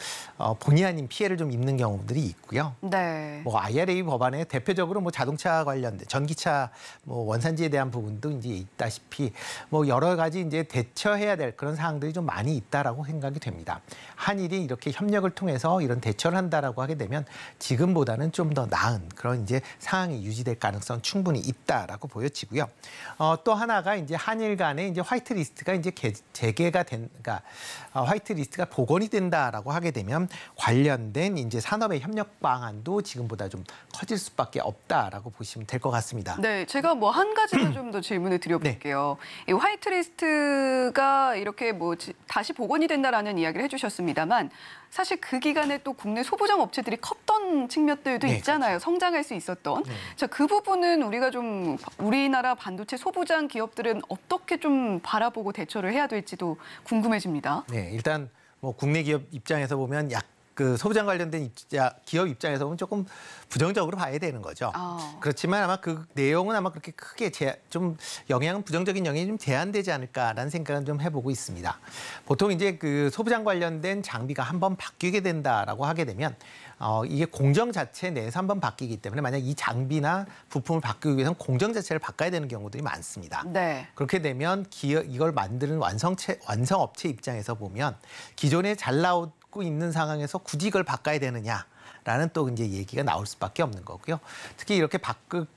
본의 아닌 피해를 좀 입는 경우들이 있고요. 네. IRA 법안에 대표적으로 자동차 관련된 전기차 원산지에 대한 부분도 이제 있다시피 여러 가지 이제 대처해야 될 그런 사항들이 좀 많이 있다라고 생각이 됩니다. 한일이 이렇게 협력을 통해서 이런 대처를 한다라고 하게 되면 지금보다는 좀 더 나은 그런 이제 상황이 유지될 가능성 충분히 있다라고 보여지고요. 또 하나가 이제 한일 간의 이제 화이트리스트가 이제 재개가 그러니까 화이트리스트가 복원이 된다라고 하게 되면 관련된 이제 산업의 협력 방안도 지금보다 좀 커질 수밖에 없다라고 보시면 될 것 같습니다. 네, 제가 한 가지만 좀 더 질문을 드려볼게요. 네. 이 화이트리스트가 이렇게 다시 복원이 된다라는 이야기를 해주셨습니다만 사실 그 기간에 또 국내 소부장 업체들이 컸던 측면들도 있잖아요. 그렇죠. 성장할 수 있었던. 네. 자, 그 부분은 우리가 좀 우리나라 반도체 소부장 기업들은 어떻게 좀 바라보고 대처를 해야 될지도 궁금해집니다. 네, 일단 국내 기업 입장에서 보면 소부장 관련된 기업 입장에서 보면 조금 부정적으로 봐야 되는 거죠. 그렇지만 아마 그 내용은 아마 그렇게 크게 좀 부정적인 영향이 좀 제한되지 않을까라는 생각은 좀 해보고 있습니다. 보통 이제 소부장 관련된 장비가 한번 바뀌게 된다라고 하게 되면 이게 공정 자체 내에서 한번 바뀌기 때문에 만약 이 장비나 부품을 바꾸기 위해서는 공정 자체를 바꿔야 되는 경우들이 많습니다. 네. 그렇게 되면 이걸 만드는 완성업체 입장에서 보면 기존에 잘 나오고 있는 상황에서 굳이 이걸 바꿔야 되느냐 라는 또 이제 얘기가 나올 수밖에 없는 거고요. 특히 이렇게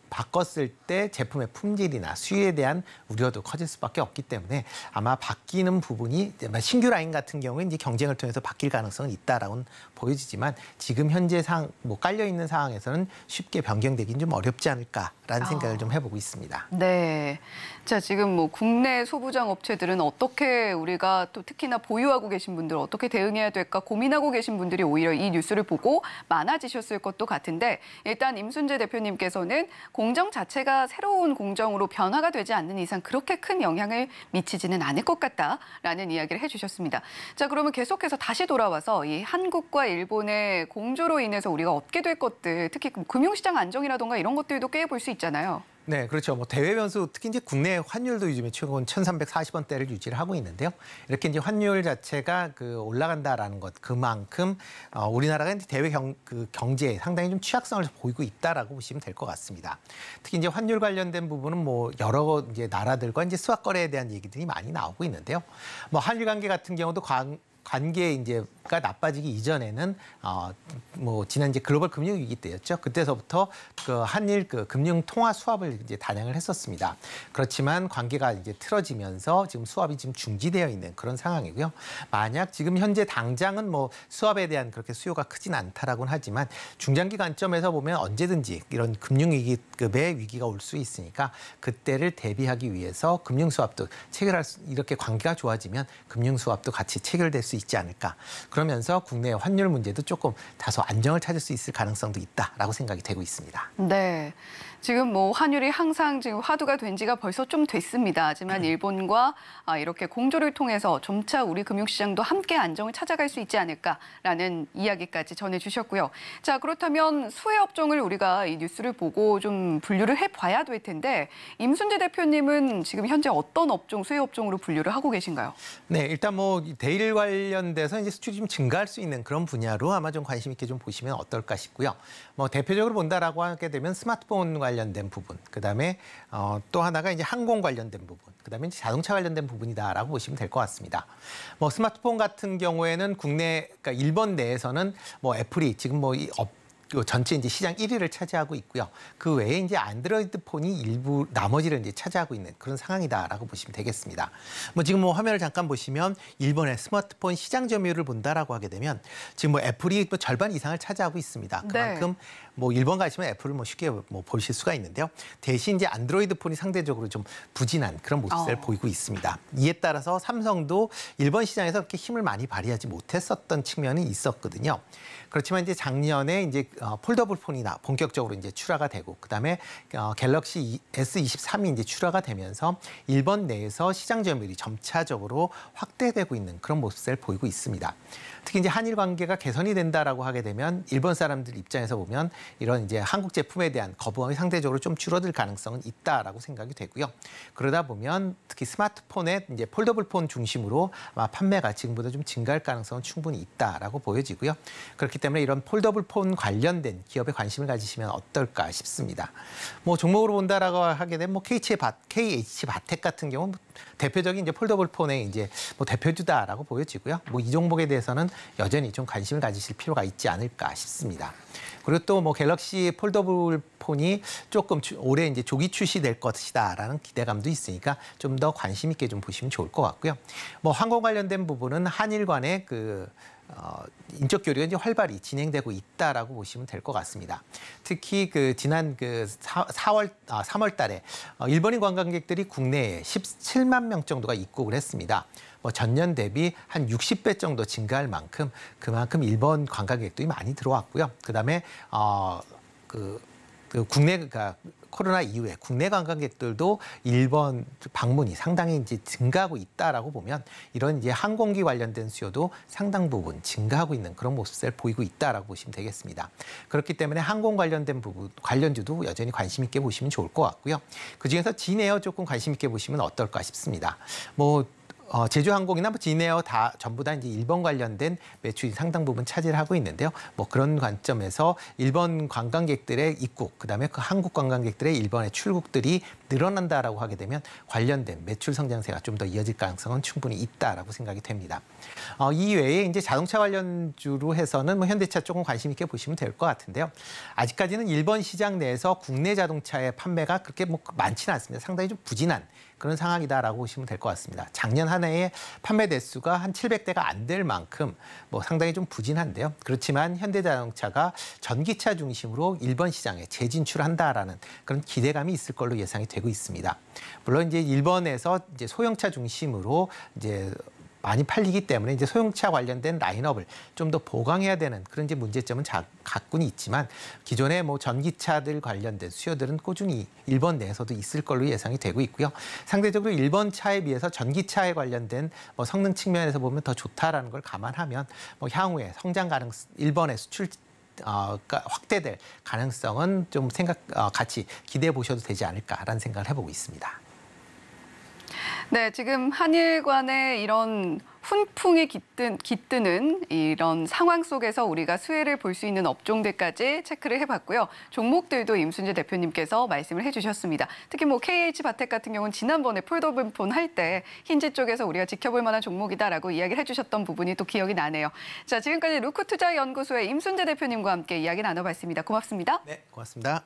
바꿨을 때 제품의 품질이나 수요에 대한 우려도 커질 수밖에 없기 때문에 아마 바뀌는 부분이 신규 라인 같은 경우에 이제 경쟁을 통해서 바뀔 가능성은 있다라고는 보여지지만 지금 현재 깔려 있는 상황에서는 쉽게 변경되긴 좀 어렵지 않을까라는 생각을 좀 해보고 있습니다. 네. 자, 지금 국내 소부장 업체들은 어떻게 우리가 또 특히나 보유하고 계신 분들 어떻게 대응해야 될까 고민하고 계신 분들이 오히려 이 뉴스를 보고 많아지셨을 것도 같은데 일단 임순재 대표님께서는 공정 자체가 새로운 공정으로 변화가 되지 않는 이상 그렇게 큰 영향을 미치지는 않을 것 같다라는 이야기를 해주셨습니다. 자, 그러면 계속해서 다시 돌아와서 이 한국과 일본의 공조로 인해서 우리가 얻게 될 것들, 특히 금융시장 안정이라든가 이런 것들도 꾀해볼 수 있잖아요. 네, 그렇죠. 대외 변수, 특히 이제 국내 환율도 요즘에 최고는 1,340원대를 유지를 하고 있는데요. 이렇게 이제 환율 자체가 올라간다라는 것, 그만큼 우리나라가 이제 대외 경제에 상당히 좀 취약성을 보이고 있다라고 보시면 될 것 같습니다. 특히 이제 환율 관련된 부분은 여러 이제 나라들과 이제 수학 거래에 대한 얘기들이 많이 나오고 있는데요. 한일 관계 같은 경우도 관계 이제가 나빠지기 이전에는 지난 이제 글로벌 금융 위기 때였죠. 그때서부터 한일 금융 통화 수합을 이제 단행을 했었습니다. 그렇지만 관계가 이제 틀어지면서 지금 수합이 지금 중지되어 있는 그런 상황이고요. 만약 지금 현재 당장은 수합에 대한 그렇게 수요가 크진 않다라고는 하지만 중장기 관점에서 보면 언제든지 이런 금융 위기급의 위기가 올 수 있으니까 그때를 대비하기 위해서 금융 수합도 이렇게 관계가 좋아지면 금융 수합도 같이 체결될 수 있지 않을까. 그러면서 국내 환율 문제도 조금 다소 안정을 찾을 수 있을 가능성도 있다라고 생각이 되고 있습니다. 네. 지금 환율이 항상 지금 화두가 된 지가 벌써 좀 됐습니다. 하지만 일본과 이렇게 공조를 통해서 점차 우리 금융시장도 함께 안정을 찾아갈 수 있지 않을까라는 이야기까지 전해주셨고요. 자, 그렇다면 수혜 업종을 우리가 이 뉴스를 보고 좀 분류를 해봐야 될 텐데 임순재 대표님은 지금 현재 어떤 업종, 수혜 업종으로 분류를 하고 계신가요? 네, 일단 대일 관련돼서 이제 수출이 좀 증가할 수 있는 그런 분야로 아마 좀 관심 있게 좀 보시면 어떨까 싶고요. 대표적으로 본다라고 하게 되면 스마트폰 관련된 부분, 그다음에 또 하나가 이제 항공 관련된 부분, 그다음에 이제 자동차 관련된 부분이다라고 보시면 될 것 같습니다. 스마트폰 같은 경우에는 그러니까 일본 내에서는 애플이 지금 전체 이제 시장 1위를 차지하고 있고요. 그 외에 이제 안드로이드 폰이 일부 나머지를 이제 차지하고 있는 그런 상황이다라고 보시면 되겠습니다. 지금 화면을 잠깐 보시면 일본의 스마트폰 시장 점유율을 본다라고 하게 되면 지금 애플이 절반 이상을 차지하고 있습니다. 그만큼 일본 가시면 애플을 쉽게 보실 수가 있는데요. 대신 이제 안드로이드 폰이 상대적으로 좀 부진한 그런 모습을 보이고 있습니다. 이에 따라서 삼성도 일본 시장에서 그렇게 힘을 많이 발휘하지 못했었던 측면이 있었거든요. 그렇지만 이제 작년에 이제 폴더블 폰이 본격적으로 이제 출하가 되고 그다음에 갤럭시 S23이 이제 출하가 되면서 일본 내에서 시장 점유율이 점차적으로 확대되고 있는 그런 모습을 보이고 있습니다. 특히 이제 한일 관계가 개선이 된다라고 하게 되면 일본 사람들 입장에서 보면 이런 이제 한국 제품에 대한 거부감이 상대적으로 좀 줄어들 가능성은 있다라고 생각이 되고요. 그러다 보면 특히 스마트폰의 이제 폴더블 폰 중심으로 아마 판매가 지금보다 좀 증가할 가능성은 충분히 있다라고 보여지고요. 그렇기 때문에 이런 폴더블 폰 관련된 기업에 관심을 가지시면 어떨까 싶습니다. 종목으로 본다라고 하게 되면 KH 바텍 같은 경우는 대표적인 이제 폴더블 폰의 이제 대표주다라고 보여지고요. 이 종목에 대해서는 여전히 좀 관심을 가지실 필요가 있지 않을까 싶습니다. 그리고 또 갤럭시 폴더블 폰이 조금 올해 이제 조기 출시될 것이다라는 기대감도 있으니까 좀 더 관심 있게 좀 보시면 좋을 것 같고요. 항공 관련된 부분은 한일 간의 인적 교류가 이제 활발히 진행되고 있다라고 보시면 될 것 같습니다. 특히 지난 3월 달에 일본인 관광객들이 국내에 17만 명 정도가 입국을 했습니다. 전년 대비 한 60배 정도 증가할 만큼 그만큼 일본 관광객들이 많이 들어왔고요. 그다음에 국내가 코로나 이후에 국내 관광객들도 일본 방문이 상당히 이제 증가하고 있다라고 보면 이런 이제 항공기 관련된 수요도 상당 부분 증가하고 있는 그런 모습을 보이고 있다라고 보시면 되겠습니다. 그렇기 때문에 항공 관련된 부분 관련주도 여전히 관심 있게 보시면 좋을 것 같고요. 그중에서 진에어 조금 관심 있게 보시면 어떨까 싶습니다. 제주항공이나 뭐 진에어 다 전부 다 이제 일본 관련된 매출이 상당 부분 차지를 하고 있는데요. 뭐 그런 관점에서 일본 관광객들의 입국, 그다음에 그 한국 관광객들의 일본의 출국들이 늘어난다라고 하게 되면 관련된 매출 성장세가 좀 더 이어질 가능성은 충분히 있다라고 생각이 됩니다. 이 외에 이제 자동차 관련주로 해서는 뭐 현대차 조금 관심 있게 보시면 될 것 같은데요. 아직까지는 일본 시장 내에서 국내 자동차의 판매가 그렇게 뭐 많지는 않습니다. 상당히 좀 부진한 그런 상황이다라고 보시면 될 것 같습니다. 작년 한 해에 판매 대수가 한 700대가 안 될 만큼 뭐 상당히 좀 부진한데요. 그렇지만 현대자동차가 전기차 중심으로 일본 시장에 재진출한다라는 그런 기대감이 있을 걸로 예상이 되고 있습니다. 물론 이제 일본에서 이제 소형차 중심으로 이제 많이 팔리기 때문에 이제 소형차 관련된 라인업을 좀 더 보강해야 되는 그런 이제 문제점은 갖고는 있지만 기존의 뭐 전기차들 관련된 수요들은 꾸준히 일본 내에서도 있을 걸로 예상이 되고 있고요. 상대적으로 일본 차에 비해서 전기차에 관련된 뭐 성능 측면에서 보면 더 좋다라는 걸 감안하면 뭐 향후에 성장 가능성, 일본의 수출 확대될 가능성은 좀 같이 기대해 보셔도 되지 않을까라는 생각을 해보고 있습니다. 네, 지금 한일 간의 이런 훈풍이 깃드는 이런 상황 속에서 우리가 수혜를 볼 수 있는 업종들까지 체크를 해봤고요. 종목들도 임순재 대표님께서 말씀을 해주셨습니다. 특히 뭐 KH바텍 같은 경우는 지난번에 폴더블폰 할 때 힌지 쪽에서 우리가 지켜볼 만한 종목이다라고 이야기를 해주셨던 부분이 또 기억이 나네요. 자, 지금까지 루크투자연구소의 임순재 대표님과 함께 이야기 나눠봤습니다. 고맙습니다. 네, 고맙습니다.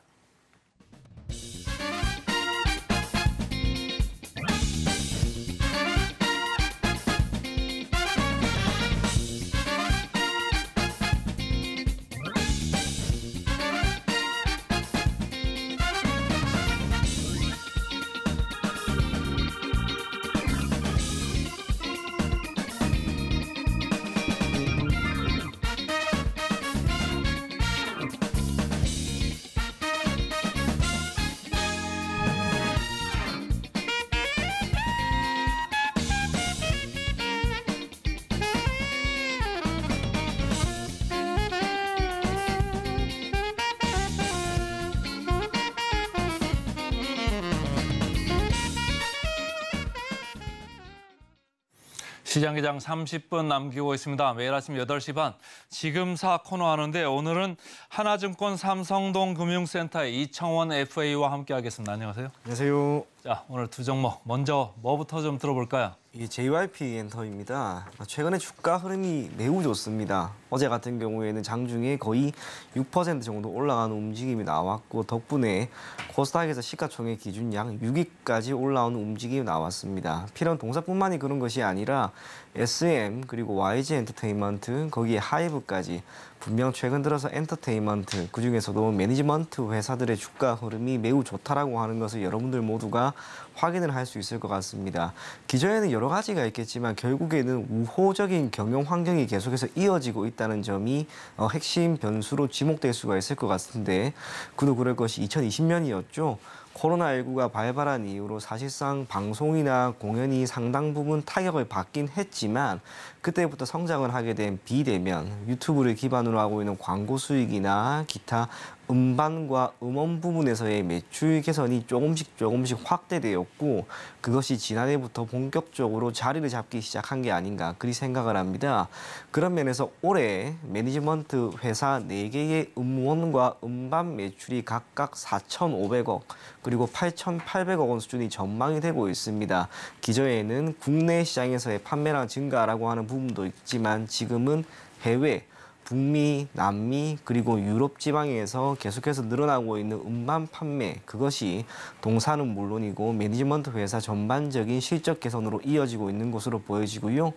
시장기장 30분 남기고 있습니다. 매일 아침 8시 반 지금사 코너 하는데 오늘은 하나증권 삼성동 금융센터의 이청원 FA와 함께하겠습니다. 안녕하세요. 안녕하세요. 자, 오늘 두 종목 먼저 뭐부터 좀 들어볼까요? 이게 JYP 엔터입니다. 최근에 주가 흐름이 매우 좋습니다. 어제 같은 경우에는 장중에 거의 6% 정도 올라가는 움직임이 나왔고 덕분에 코스닥에서 시가총액 기준 양 6위까지 올라오는 움직임이 나왔습니다. 필연 동사뿐만이 그런 것이 아니라 SM 그리고 YG 엔터테인먼트 거기에 하이브까지 분명 최근 들어서 엔터테인먼트 그중에서도 매니지먼트 회사들의 주가 흐름이 매우 좋다라고 하는 것을 여러분들 모두가 확인을 할 수 있을 것 같습니다. 기존에는 여러 가지가 있겠지만 결국에는 우호적인 경영 환경이 계속해서 이어지고 있다는 점이 핵심 변수로 지목될 수가 있을 것 같은데 그도 그럴 것이 2020년이었죠. 코로나19가 발발한 이후로 사실상 방송이나 공연이 상당 부분 타격을 받긴 했지만 그때부터 성장을 하게 된 비대면, 유튜브를 기반으로 하고 있는 광고 수익이나 기타 음반과 음원 부분에서의 매출 개선이 조금씩 확대되었고 그것이 지난해부터 본격적으로 자리를 잡기 시작한 게 아닌가 그리 생각을 합니다. 그런 면에서 올해 매니지먼트 회사 4개의 음원과 음반 매출이 각각 4,500억 그리고 8,800억 원 수준이 전망이 되고 있습니다. 기존에는 국내 시장에서의 판매량 증가라고 하는 부분도 있지만 지금은 해외, 북미, 남미 그리고 유럽 지방에서 계속해서 늘어나고 있는 음반 판매 그것이 동사는 물론이고 매니지먼트 회사 전반적인 실적 개선으로 이어지고 있는 것으로 보여지고요.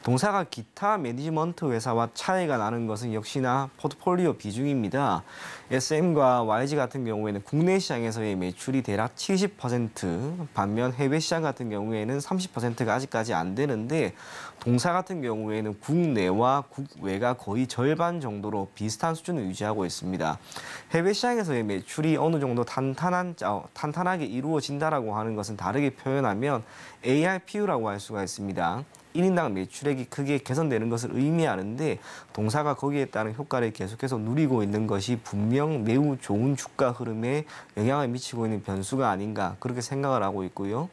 동사가 기타 매니지먼트 회사와 차이가 나는 것은 역시나 포트폴리오 비중입니다. SM과 YG 같은 경우에는 국내 시장에서의 매출이 대략 70% 반면 해외 시장 같은 경우에는 30%가 아직까지 안 되는데 동사 같은 경우에는 국내와 국외가 거의 절반 정도로 비슷한 수준을 유지하고 있습니다. 해외 시장에서의 매출이 어느 정도 탄탄하게 이루어진다라고 하는 것은 다르게 표현하면 ARPU라고 할 수가 있습니다. 1인당 매출액이 크게 개선되는 것을 의미하는데 동사가 거기에 따른 효과를 계속해서 누리고 있는 것이 분명 매우 좋은 주가 흐름에 영향을 미치고 있는 변수가 아닌가 그렇게 생각을 하고 있고요.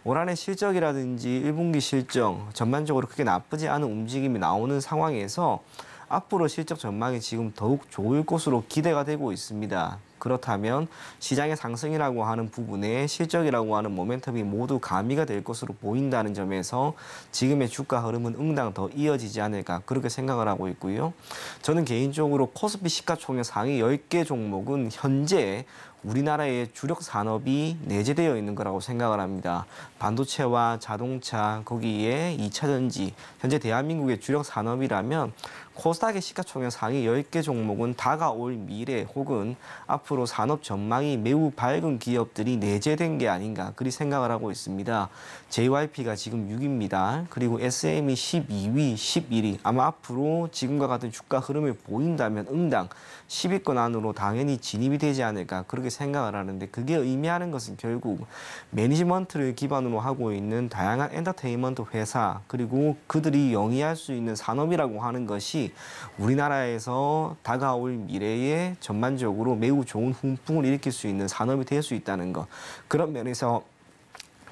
올 한해 실적이라든지 1분기 실적 전반적으로 크게 나쁘지 않은 움직임이 나오는 상황에서 앞으로 실적 전망이 지금 더욱 좋을 것으로 기대가 되고 있습니다. 그렇다면 시장의 상승이라고 하는 부분에 실적이라고 하는 모멘텀이 모두 가미가 될 것으로 보인다는 점에서 지금의 주가 흐름은 응당 더 이어지지 않을까 그렇게 생각을 하고 있고요. 저는 개인적으로 코스피 시가총액 상위 10개 종목은 현재 우리나라의 주력 산업이 내재되어 있는 거라고 생각을 합니다. 반도체와 자동차, 거기에 2차 전지, 현재 대한민국의 주력 산업이라면 코스닥의 시가총액 상위 10개 종목은 다가올 미래 혹은 앞으로 산업 전망이 매우 밝은 기업들이 내재된 게 아닌가 그리 생각을 하고 있습니다. JYP가 지금 6위입니다. 그리고 SM이 12위, 11위. 아마 앞으로 지금과 같은 주가 흐름을 보인다면 응당 10위권 안으로 당연히 진입이 되지 않을까 그렇게 생각을 하는데 그게 의미하는 것은 결국 매니지먼트를 기반으로 하고 있는 다양한 엔터테인먼트 회사 그리고 그들이 영위할 수 있는 산업이라고 하는 것이 우리나라에서 다가올 미래에 전반적으로 매우 좋은 훈풍을 일으킬 수 있는 산업이 될 수 있다는 것. 그런 면에서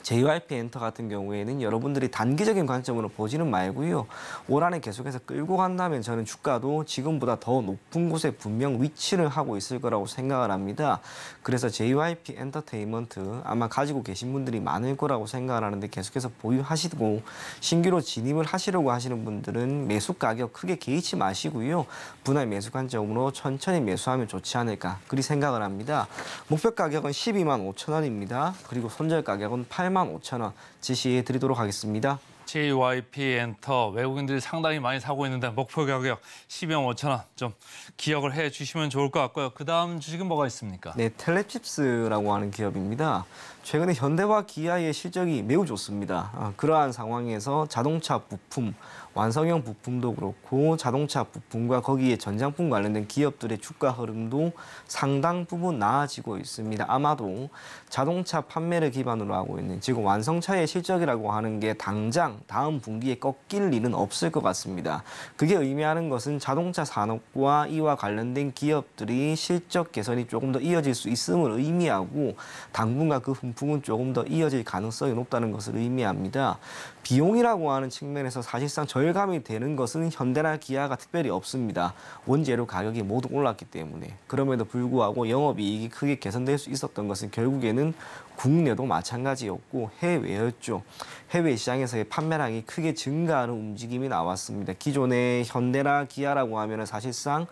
JYP 엔터 같은 경우에는 여러분들이 단기적인 관점으로 보지는 말고요. 올 한해 계속해서 끌고 간다면 저는 주가도 지금보다 더 높은 곳에 분명 위치를 하고 있을 거라고 생각을 합니다. 그래서 JYP 엔터테인먼트 아마 가지고 계신 분들이 많을 거라고 생각을 하는데 계속해서 보유하시고 신규로 진입을 하시려고 하시는 분들은 매수 가격 크게 개의치 마시고요. 분할 매수 관점으로 천천히 매수하면 좋지 않을까 그리 생각을 합니다. 목표 가격은 12만 5천 원입니다. 그리고 손절 가격은 8만 5천 원 지시해 드리도록 하겠습니다. JYP 엔터 외국인들이 상당히 많이 사고 있는데 목표 가격 12만 5천 원 좀 기억을 해 주시면 좋을 것 같고요. 그다음 주식은 뭐가 있습니까? 네, 텔레칩스라고 하는 기업입니다. 최근에 현대와 기아의 실적이 매우 좋습니다. 그러한 상황에서 자동차 부품, 완성형 부품도 그렇고 자동차 부품과 거기에 전장품 관련된 기업들의 주가 흐름도 상당 부분 나아지고 있습니다. 아마도 자동차 판매를 기반으로 하고 있는 지금 완성차의 실적이라고 하는 게 당장 다음 분기에 꺾일 일은 없을 것 같습니다. 그게 의미하는 것은 자동차 산업과 이와 관련된 기업들이 실적 개선이 조금 더 이어질 수 있음을 의미하고 당분간 그 훈풍은 조금 더 이어질 가능성이 높다는 것을 의미합니다. 비용이라고 하는 측면에서 사실상 절감이 되는 것은 현대나 기아가 특별히 없습니다. 원재료 가격이 모두 올랐기 때문에. 그럼에도 불구하고 영업이익이 크게 개선될 수 있었던 것은 결국에는 국내도 마찬가지였고 해외였죠. 해외 시장에서의 판매량이 크게 증가하는 움직임이 나왔습니다. 기존의 현대나 기아라고 하면 사실상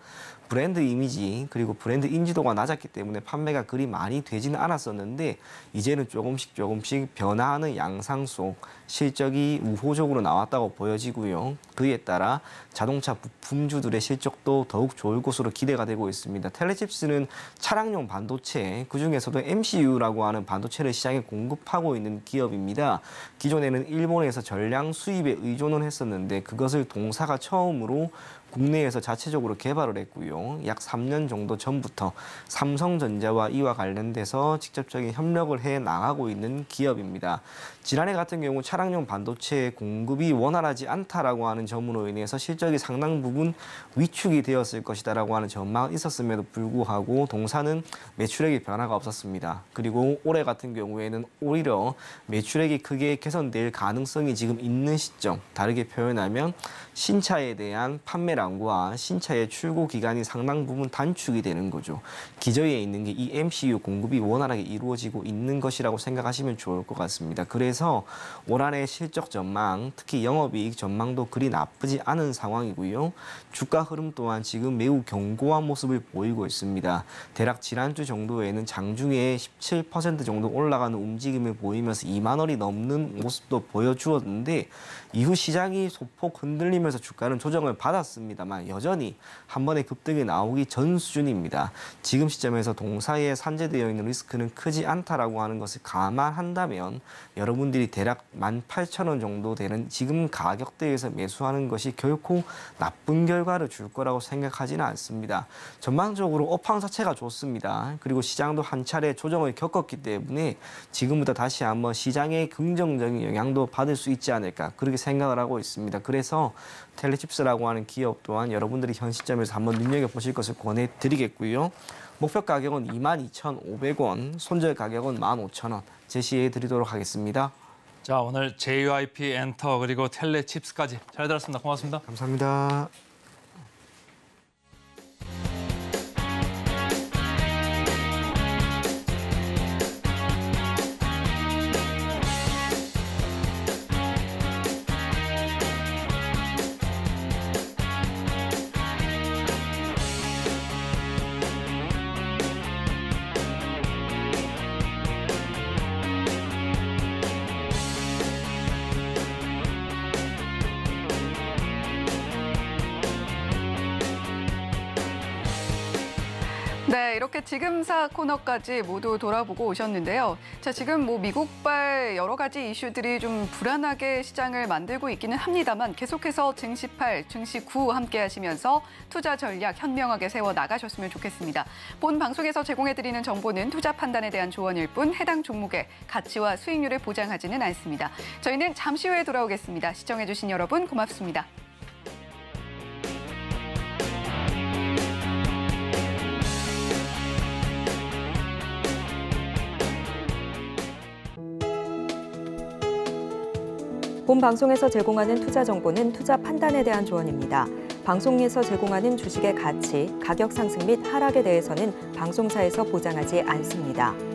브랜드 이미지 그리고 브랜드 인지도가 낮았기 때문에 판매가 그리 많이 되지는 않았었는데 이제는 조금씩 변화하는 양상 속 실적이 우호적으로 나왔다고 보여지고요. 그에 따라 자동차 부품주들의 실적도 더욱 좋을 것으로 기대가 되고 있습니다. 텔레칩스는 차량용 반도체, 그중에서도 MCU라고 하는 반도체를 시장에 공급하고 있는 기업입니다. 기존에는 일본에서 전량 수입에 의존을 했었는데 그것을 동사가 처음으로 국내에서 자체적으로 개발을 했고요. 약 3년 정도 전부터 삼성전자와 이와 관련돼서 직접적인 협력을 해 나가고 있는 기업입니다. 지난해 같은 경우 차량용 반도체 공급이 원활하지 않다라고 하는 점으로 인해서 실적이 상당 부분 위축이 되었을 것이다라고 하는 전망은 있었음에도 불구하고 동사는 매출액의 변화가 없었습니다. 그리고 올해 같은 경우에는 오히려 매출액이 크게 개선될 가능성이 지금 있는 시점, 다르게 표현하면 신차에 대한 판매량과 신차의 출고 기간이 상당 부분 단축이 되는 거죠. 기저에 있는 게 이 MCU 공급이 원활하게 이루어지고 있는 것이라고 생각하시면 좋을 것 같습니다. 그래서 올 한해 실적 전망, 특히 영업이익 전망도 그리 나쁘지 않은 상황이고요. 주가 흐름 또한 지금 매우 견고한 모습을 보이고 있습니다. 대략 지난주 정도에는 장중에 17% 정도 올라가는 움직임을 보이면서 2만 원이 넘는 모습도 보여주었는데 이후 시장이 소폭 흔들리면서 주가는 조정을 받았습니다. 있습니다만 여전히 한 번에 급등이 나오기 전 수준입니다. 지금 시점에서 동사에 산재되어 있는 리스크는 크지 않다라고 하는 것을 감안한다면 여러분들이 대략 18,000원 정도 되는 지금 가격대에서 매수하는 것이 결코 나쁜 결과를 줄 거라고 생각하지는 않습니다. 전반적으로 업황 자체가 좋습니다. 그리고 시장도 한 차례 조정을 겪었기 때문에 지금부터 다시 한번 시장의 긍정적인 영향도 받을 수 있지 않을까 그렇게 생각을 하고 있습니다. 그래서 텔레칩스라고 하는 기업 또한 여러분들이 현 시점에서 한번 눈여겨보실 것을 권해드리겠고요. 목표 가격은 22,500원, 손절 가격은 15,000원 제시해 드리도록 하겠습니다. 자, 오늘 JYP 엔터 그리고 텔레칩스까지 잘 들었습니다. 고맙습니다. 감사합니다. 네, 이렇게 지금사 코너까지 모두 돌아보고 오셨는데요. 자, 지금 뭐 미국발 여러 가지 이슈들이 좀 불안하게 시장을 만들고 있기는 합니다만 계속해서 증시 8, 증시 9 함께 하시면서 투자 전략 현명하게 세워 나가셨으면 좋겠습니다. 본 방송에서 제공해드리는 정보는 투자 판단에 대한 조언일 뿐 해당 종목의 가치와 수익률을 보장하지는 않습니다. 저희는 잠시 후에 돌아오겠습니다. 시청해주신 여러분 고맙습니다. 본 방송에서 제공하는 투자 정보는 투자 판단에 대한 조언입니다. 방송에서 제공하는 주식의 가치, 가격 상승 및 하락에 대해서는 방송사에서 보장하지 않습니다.